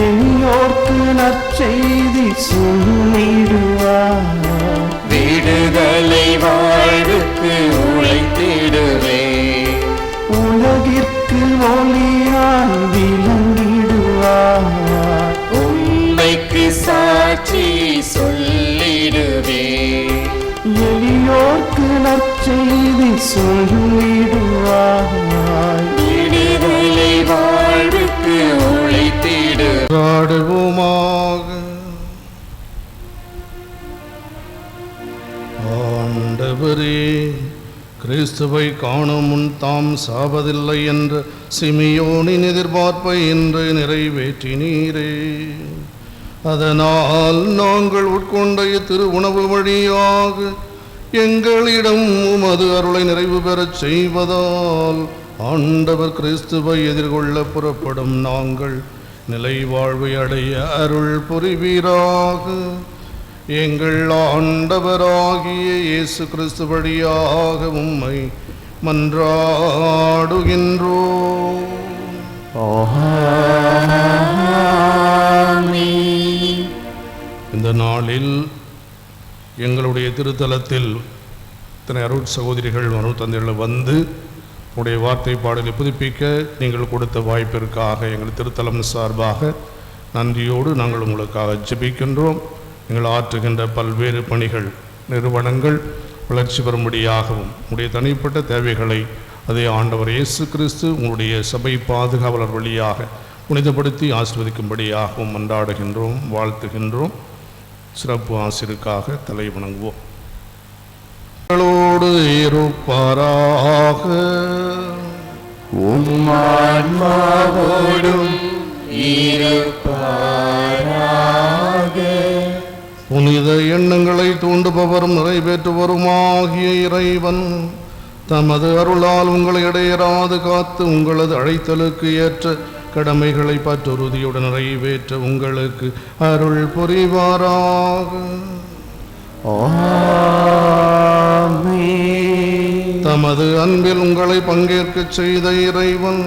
எளியோர்க்கு நற்செய்தி சொல்லிடுவார், விடுதலை வாழ்வுக்கு உழைத்திடுவேன். உலகிற்கு ஒளியாய் விளங்கிடுவார், உண்மைக்கு சாட்சி சொல்லிடுவேன். எளியோர்க்கு நற்செய்தி சொல்லிடுவார், விடுதலை வாழ்வுக்கு உழைத்திடு. ஆடுவோமாக. ஆண்டவரே, கிறிஸ்துவை காணும் முன் தாம் சாவதில்லை என்ற சிமியோனின் எதிர்பார்ப்பை இன்று நிறைவேற்றினீரே. அதனால் நாங்கள் உட்கொண்ட திரு உணவு வழியாக எங்களிடம் உமது அருளை நிறைவு பெறச் செய்வதால் ஆண்டவர் கிறிஸ்துவை எதிர்கொள்ள புறப்படும் நாங்கள் நிலை வாழ்வை அடைய அருள் புரிவீராக. எங்கள் ஆண்டவராகிய இயேசு கிறிஸ்து வழியாக உம்மை மன்றாடுகின்றோம். இந்த நாளில் எங்களுடைய திருத்தலத்தில் இத்தனை அருள் சகோதரிகள் அருள் தந்தைகள் வந்து உடைய வார்த்தை பாடலை புதுப்பிக்க நீங்கள் கொடுத்த வாய்ப்பிற்காக எங்கள் திருத்தலம் சார்பாக நன்றியோடு நாங்கள் உங்களுக்காக ஜெபிக்கின்றோம். நீங்கள் ஆற்றுகின்ற பல்வேறு பணிகள் நிறுவனங்கள் வளர்ச்சி பெறும்படியாகவும் உங்களுடைய தனிப்பட்ட தேவைகளை அதே ஆண்டவர் இயேசு கிறிஸ்து உங்களுடைய சபை பாதுகாவலர் வழியாக புனிதப்படுத்தி ஆசீர்வதிக்கும்படியாகவும் மன்றாடுகின்றோம், வாழ்த்துகின்றோம். சிறப்பு ஆசிரியருக்காக தலை வணங்குவோம். இருப்பாராக உம்மான்மாவோடும் இருப்பாராக. புனித எண்ணங்களை தூண்டுபவரும் நிறைவேற்றுவருமாகிய இறைவன் தமது அருளால் உங்களை இடையராது காத்து உங்களது அழைத்தலுக்கு ஏற்ற கடமைகளை பற்றுறுதியுடன் நிறைவேற்ற உங்களுக்கு அருள் புரிவாராக. தமது அன்பில் உங்களை பங்கேற்கச் செய்த இறைவன்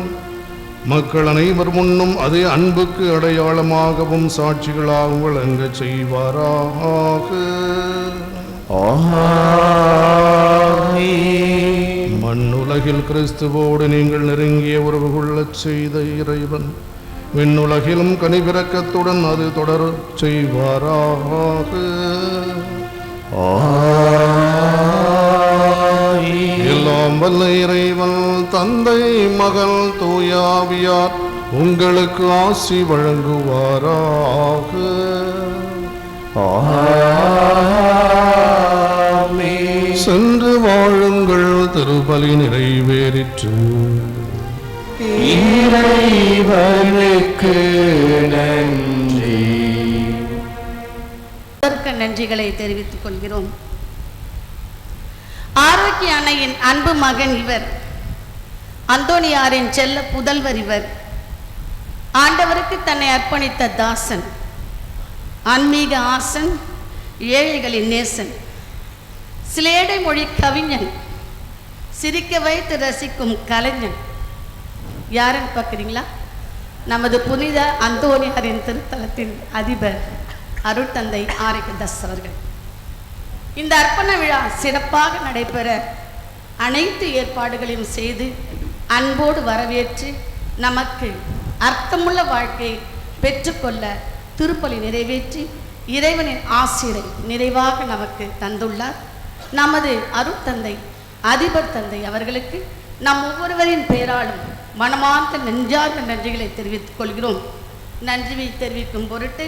மக்கள் அனைவர் முன்னும் அதே அன்புக்கு அடையாளமாகவும் சாட்சிகளாகவும் விளங்கச் செய்வாராக. மண்ணுலகில் கிறிஸ்துவோடு நீங்கள் நெருங்கிய உறவு கொள்ளச் செய்த இறைவன் விண்ணுலகிலும் கனிவிரக்கத்துடன் அது தொடர செய்வாராக. எல்லாம் வல்ல இறைவன் தந்தை, மகள், தூயாவியார் உங்களுக்கு ஆசி வழங்குவாராக. சென்று வாழுங்கள், திருப்பலி நிறைவேறிற்று. இறைவனுக்கு நன்றி. நன்றிகளை தெரிவித்துக் கொள்கிறோம். ஆரோக்கிய அன்னையின் அன்பு மகன் இவர், அந்தோணியாரின் செல்ல புதல்வர் இவர், ஆண்டவருக்கு தன்னை அர்ப்பணித்த தாசன், ஆன்மீக ஆசன், ஏழைகளின் நேசன், சிலேடை மொழி கவிஞன், சிரிக்க வைத்து ரசிக்கும் கலைஞன். யாருன்னு பார்க்குறீங்களா? நமது புனித அந்தோணியாரின் திருத்தலத்தின் அதிபர் அருட்தந்தை ஆரோக்கியதாஸ் அவர்கள். இந்த அர்ப்பண விழா சிறப்பாக நடைபெற அனைத்து ஏற்பாடுகளையும் செய்து அன்போடு வரவேற்று நமக்கு அர்த்தமுள்ள வாழ்க்கை பெற்றுக்கொள்ள திருப்பலி நிறைவேற்றி இறைவனின் ஆசிரை நிறைவாக நமக்கு தந்துள்ளார். நமது அருட்தந்தை அதிபர் தந்தை அவர்களுக்கு நம் ஒவ்வொருவரின் பெயராலும் மனமார்ந்த நெஞ்சார்ந்த நன்றிகளை தெரிவித்துக் கொள்கிறோம். நன்றியை தெரிவிக்கும் பொருட்டு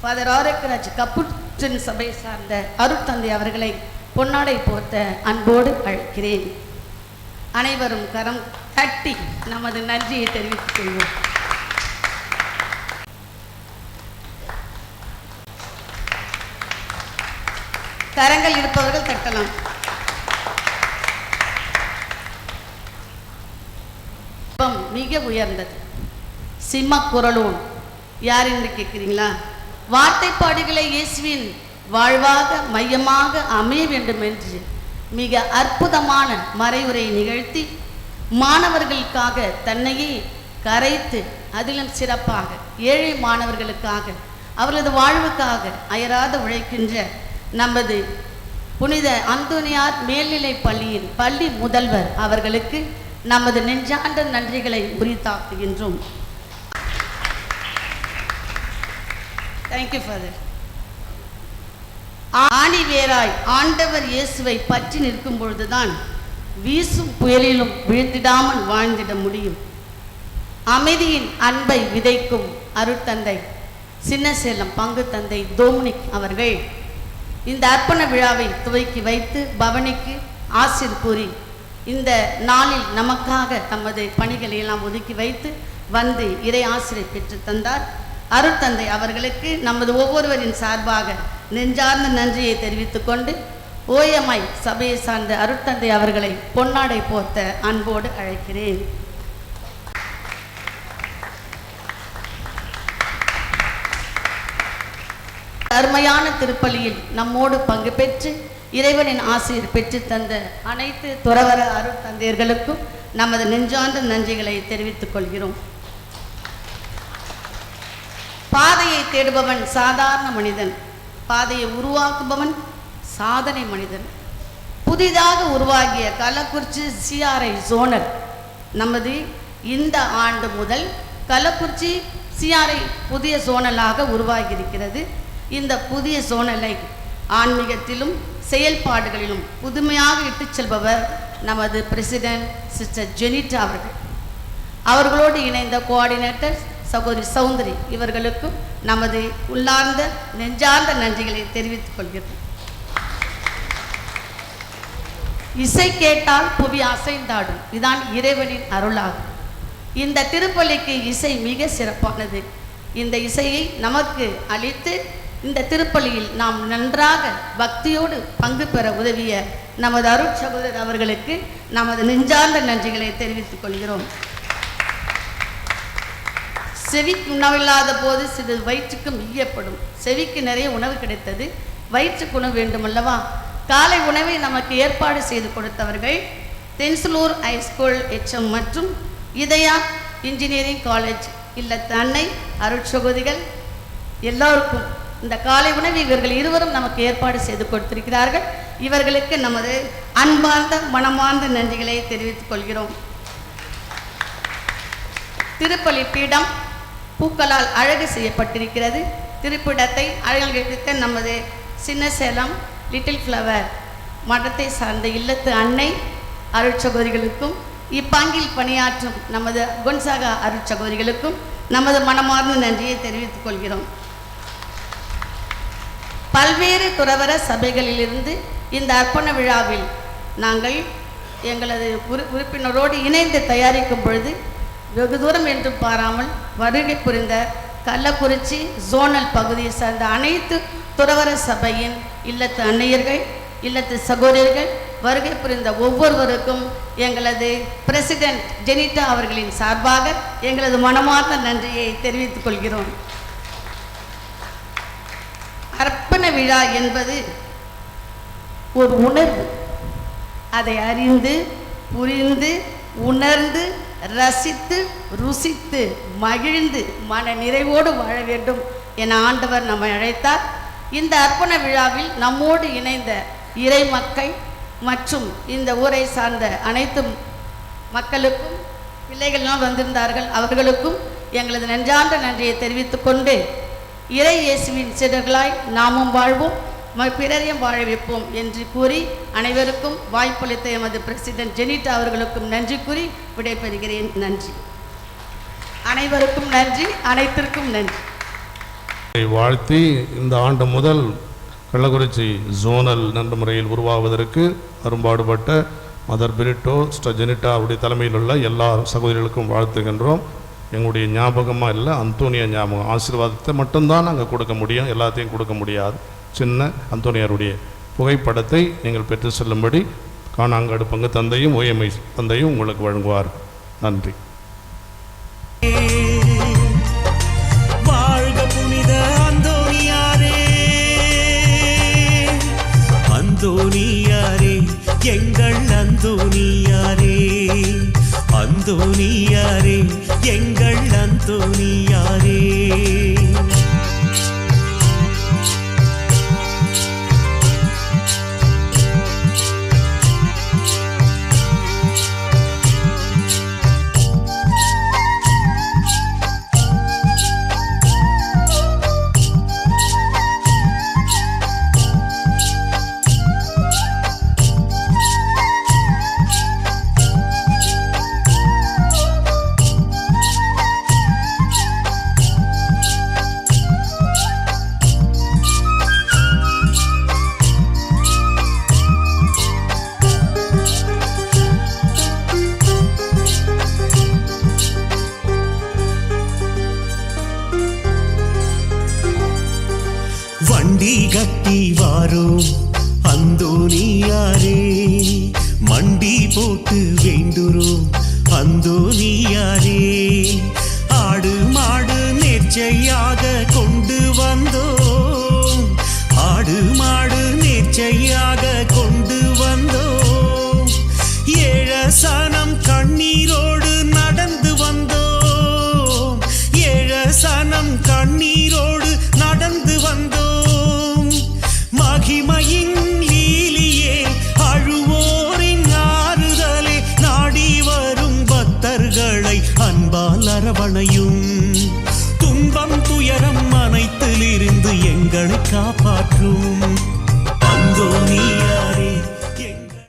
ஃபாதர் ஆரோக்கியராஜ் கப்புற்றின் சபை சார்ந்த அருட்தந்தை அவர்களை பொன்னாடை போர்த்த அன்போடு அழைக்கிறேன். அனைவரும் கரம் தட்டி நமது நன்றியை தெரிவித்துக் கொள்வோம். கரங்கள் இருப்பவர்கள் தட்டலாம். மிக உயர்ந்தது சிம்ம குரலோன் யார் என்று கேட்கிறீங்களா? வார்த்தைப்பாடுகளை இயேசுவின் வாழ்வாக மையமாக அமைய வேண்டும் என்று மிக அற்புதமான மறைவுரை நிகழ்த்தி மாணவர்களுக்காக தன்னையே கரைத்து அதிலும் சிறப்பாக ஏழை மாணவர்களுக்காக அவர்களது வாழ்வுக்காக அயராத உழைக்கின்ற நமது புனித அந்தோணியார் மேல்நிலை பள்ளியின் பள்ளி முதல்வர் அவர்களுக்கு நமது நெஞ்சார்ந்த நன்றிகளை உரித்தாக்குகின்றோம். Thank you father. ஆணி வேராய் ஆண்டவர் இயேசுவை பற்றி நிற்கும் பொழுதுதான் வீசும் புயலிலும் வீழ்ந்திடாமல் வாழ்ந்திட முடியும். அமைதியின் அன்பை விதைக்கும் அருட்தந்தை சின்னசேலம் பங்கு தந்தை டோமினிக் அவர்கள் இந்த அர்ப்பண விழாவை துவக்கி வைத்து பவனிக்கு ஆசிர் கூறி இந்த நாளில் நமக்காக தமது பணிகளை எல்லாம் ஒதுக்கி வைத்து வந்து இறை ஆசிரை பெற்று தந்தார். அருட்தந்தை அவர்களுக்கு நமது ஒவ்வொருவரின் சார்பாக நெஞ்சார்ந்த நன்றியை தெரிவித்துக் கொண்டு ஓஎம்ஐ சபையை சார்ந்த அருட்தந்தை அவர்களை பொன்னாடை போர்த்த அன்போடு அழைக்கிறேன். அருமையான திருப்பலியில் நம்மோடு பங்கு பெற்று இறைவனின் ஆசிரியர் பெற்று தந்த அனைத்து துறவர அருட்தந்தையர்களுக்கும் நமது நெஞ்சார்ந்த நன்றிகளை தெரிவித்துக் கொள்கிறோம். பாதையை தேடுபவன் சாதாரண மனிதன், பாதையை உருவாக்குபவன் சாதனை மனிதன். புதிதாக உருவாகிய கள்ளக்குறிச்சி சிஆர்ஐ ஜோனல் நமது இந்த ஆண்டு முதல் கள்ளக்குறிச்சி சிஆர்ஐ புதிய ஜோனலாக உருவாகி இருக்கிறது. இந்த புதிய ஜோனலை ஆன்மீகத்திலும் செயல்பாடுகளிலும் புதுமையாக இட்டுச் செல்பவர் நமது பிரசிடென்ட் சிஸ்டர் ஜெனிட்டா அவர்கள். அவர்களோடு இணைந்த கோஆர்டினேட்டர் சகோதரி சௌந்தரி இவர்களுக்கும் நமது உள்ளார்ந்த நெஞ்சார்ந்த நன்றிகளை தெரிவித்துக் கொள்கிறோம். இசை கேட்டால் புவி அசைந்தாடும், இதுதான் இறைவனின் அருளாகும். இந்த திருப்பலிக்கு இசை மிக சிறப்பானது. இந்த இசையை நமக்கு அளித்து இந்த திருப்பலியில் நாம் நன்றாக பக்தியோடு பங்கு பெற உதவிய நமது அருட்சகோதரர் அவர்களுக்கு நமது நெஞ்சார்ந்த நன்றிகளை தெரிவித்துக் கொள்கிறோம். செவிக்கு உணவில்லாத போது சிறிது வயிற்றுக்கும் ஈயப்படும். செவிக்கு நிறைய உணவு கிடைத்தது, வயிற்றுக்கு உணவு வேண்டுமல்லவா? காலை உணவை நமக்கு ஏற்பாடு செய்து கொடுத்தவர்கள் தென்சலூர் ஹைஸ்கூல் எச்எம் மற்றும் இதயா இன்ஜினியரிங் காலேஜ் இல்லத்து அன்னை அருட்சகோதிகள் எல்லோருக்கும் இந்த காலை உணவை இவர்கள் இருவரும் நமக்கு ஏற்பாடு செய்து கொடுத்திருக்கிறார்கள். இவர்களுக்கு நமது அன்பார்ந்த மனமார்ந்த நன்றிகளை தெரிவித்துக் கொள்கிறோம். திருப்பலி பீடம் பூக்களால் அழகு செய்யப்பட்டிருக்கிறது. திருப்பிடத்தை அழகழித்த நமது சின்னசேலம் லிட்டில் ஃப்ளவர் மடத்தை சார்ந்த இல்லத்து அன்னை அருட்சகோதிகளுக்கும் இப்பங்கில் பணியாற்றும் நமது கொன்சாகா அருட்சகோதரிகளுக்கும் நமது மனமார்ந்த நன்றியை தெரிவித்துக் கொள்கிறோம். பல்வேறு துறவர சபைகளிலிருந்து இந்த அர்ப்பண விழாவில் நாங்கள் எங்களது உறுப்பினரோடு இணைந்து தயாரிக்கும் பொழுது வெகு தூரம் என்று பாராமல் வருகை புரிந்த கள்ளக்குறிச்சி ஜோனல் பகுதியை சார்ந்த அனைத்து துறவர சபையின் இல்லத்து அன்னையர்கள், இல்லத்து சகோதரர்கள், வருகை புரிந்த ஒவ்வொருவருக்கும் எங்களது பிரசிடென்ட் ஜெனிட்டா அவர்களின் சார்பாக எங்களது மனமார்ந்த நன்றியை தெரிவித்துக் கொள்கிறோம். அர்ப்பண விழா என்பது ஒரு உணர்வு. அதை அறிந்து புரிந்து உணர்ந்து ரசித்து ருசித்து மகிழ்ந்து மன நிறைவோடு வாழ வேண்டும் என ஆண்டவர் நம்மை அழைத்தார். இந்த அர்ப்பண விழாவில் நம்மோடு இணைந்த இறை மக்கள் மற்றும் இந்த ஊரை சார்ந்த அனைத்து மக்களுக்கும், பிள்ளைகள்லாம் வந்திருந்தார்கள், அவர்களுக்கும் எங்களது நெஞ்சார்ந்த நன்றியை தெரிவித்துக் கொண்டு, இறை இயேசுவின் சீடர்களாய் நாமும் வாழ்வோம், பிறரையும் வாழ வைப்போம் என்று கூறி அனைவருக்கும் வாய்ப்பளித்த எமது பிரசிடென்ட் ஜெனிட்டா அவர்களுக்கும் நன்றி கூறி விடைபெறுகிறேன். நன்றி. அனைவருக்கும் நன்றி, அனைத்திற்கும் நன்றி. வாழ்த்தி இந்த ஆண்டு முதல் கள்ளக்குறிச்சி ஜோனல் நல்ல முறையில் உருவாவதற்கு அரும்பாடுபட்ட மதர் பிரிட்டோ சிஸ்டர் ஜெனிட்டா அவருடைய தலைமையில் உள்ள எல்லா சகோதரிகளுக்கும் வாழ்த்துகின்றோம். எங்களுடைய ஞாபகமாக இல்லை, அந்தோனியா ஞாபகம் ஆசீர்வாதத்தை மட்டும்தான் நாங்கள் கொடுக்க முடியும், எல்லாத்தையும் கொடுக்க முடியாது. சின்ன அந்தோனியாருடைய புகைப்படத்தை நீங்கள் பெற்று செல்லும்படி காணாங்காடு பங்கு தந்தையும் ஓஎம்ஐ தந்தையும் உங்களுக்கு வழங்குவார். நன்றி. வாழ்க புனித அந்தோனியாரே, அந்தோனியாரே எங்கள் அந்தோனியாரே, அந்தோனியாரே எங்கள் அந்தோனியாரே. வண்டி கட்டி வாரோம் அந்தோனியாரே, மண்டி போட்டு வேண்டுறோம் அந்தோனியாரே. ஆடு மாடு நேர்ச்சையாக கொண்டு வந்தோம், ஆடு மாடு நேர்ச்சையாக கொண்டு வந்தோம். ஏழசனம் கண்ணீரோடு நடந்து வந்தோம், ஏழசனம் கண்ணீரோடு நடந்து வந்தோம். மகிமையின் லீலியே அழுவோரின் ஆறுதலே, நாடி வரும் பக்தர்களை அன்பால் அரவணையும். துன்பம் துயரம் அனைத்திலிருந்து எங்களை காப்பாற்றும் அந்தோனியாரே.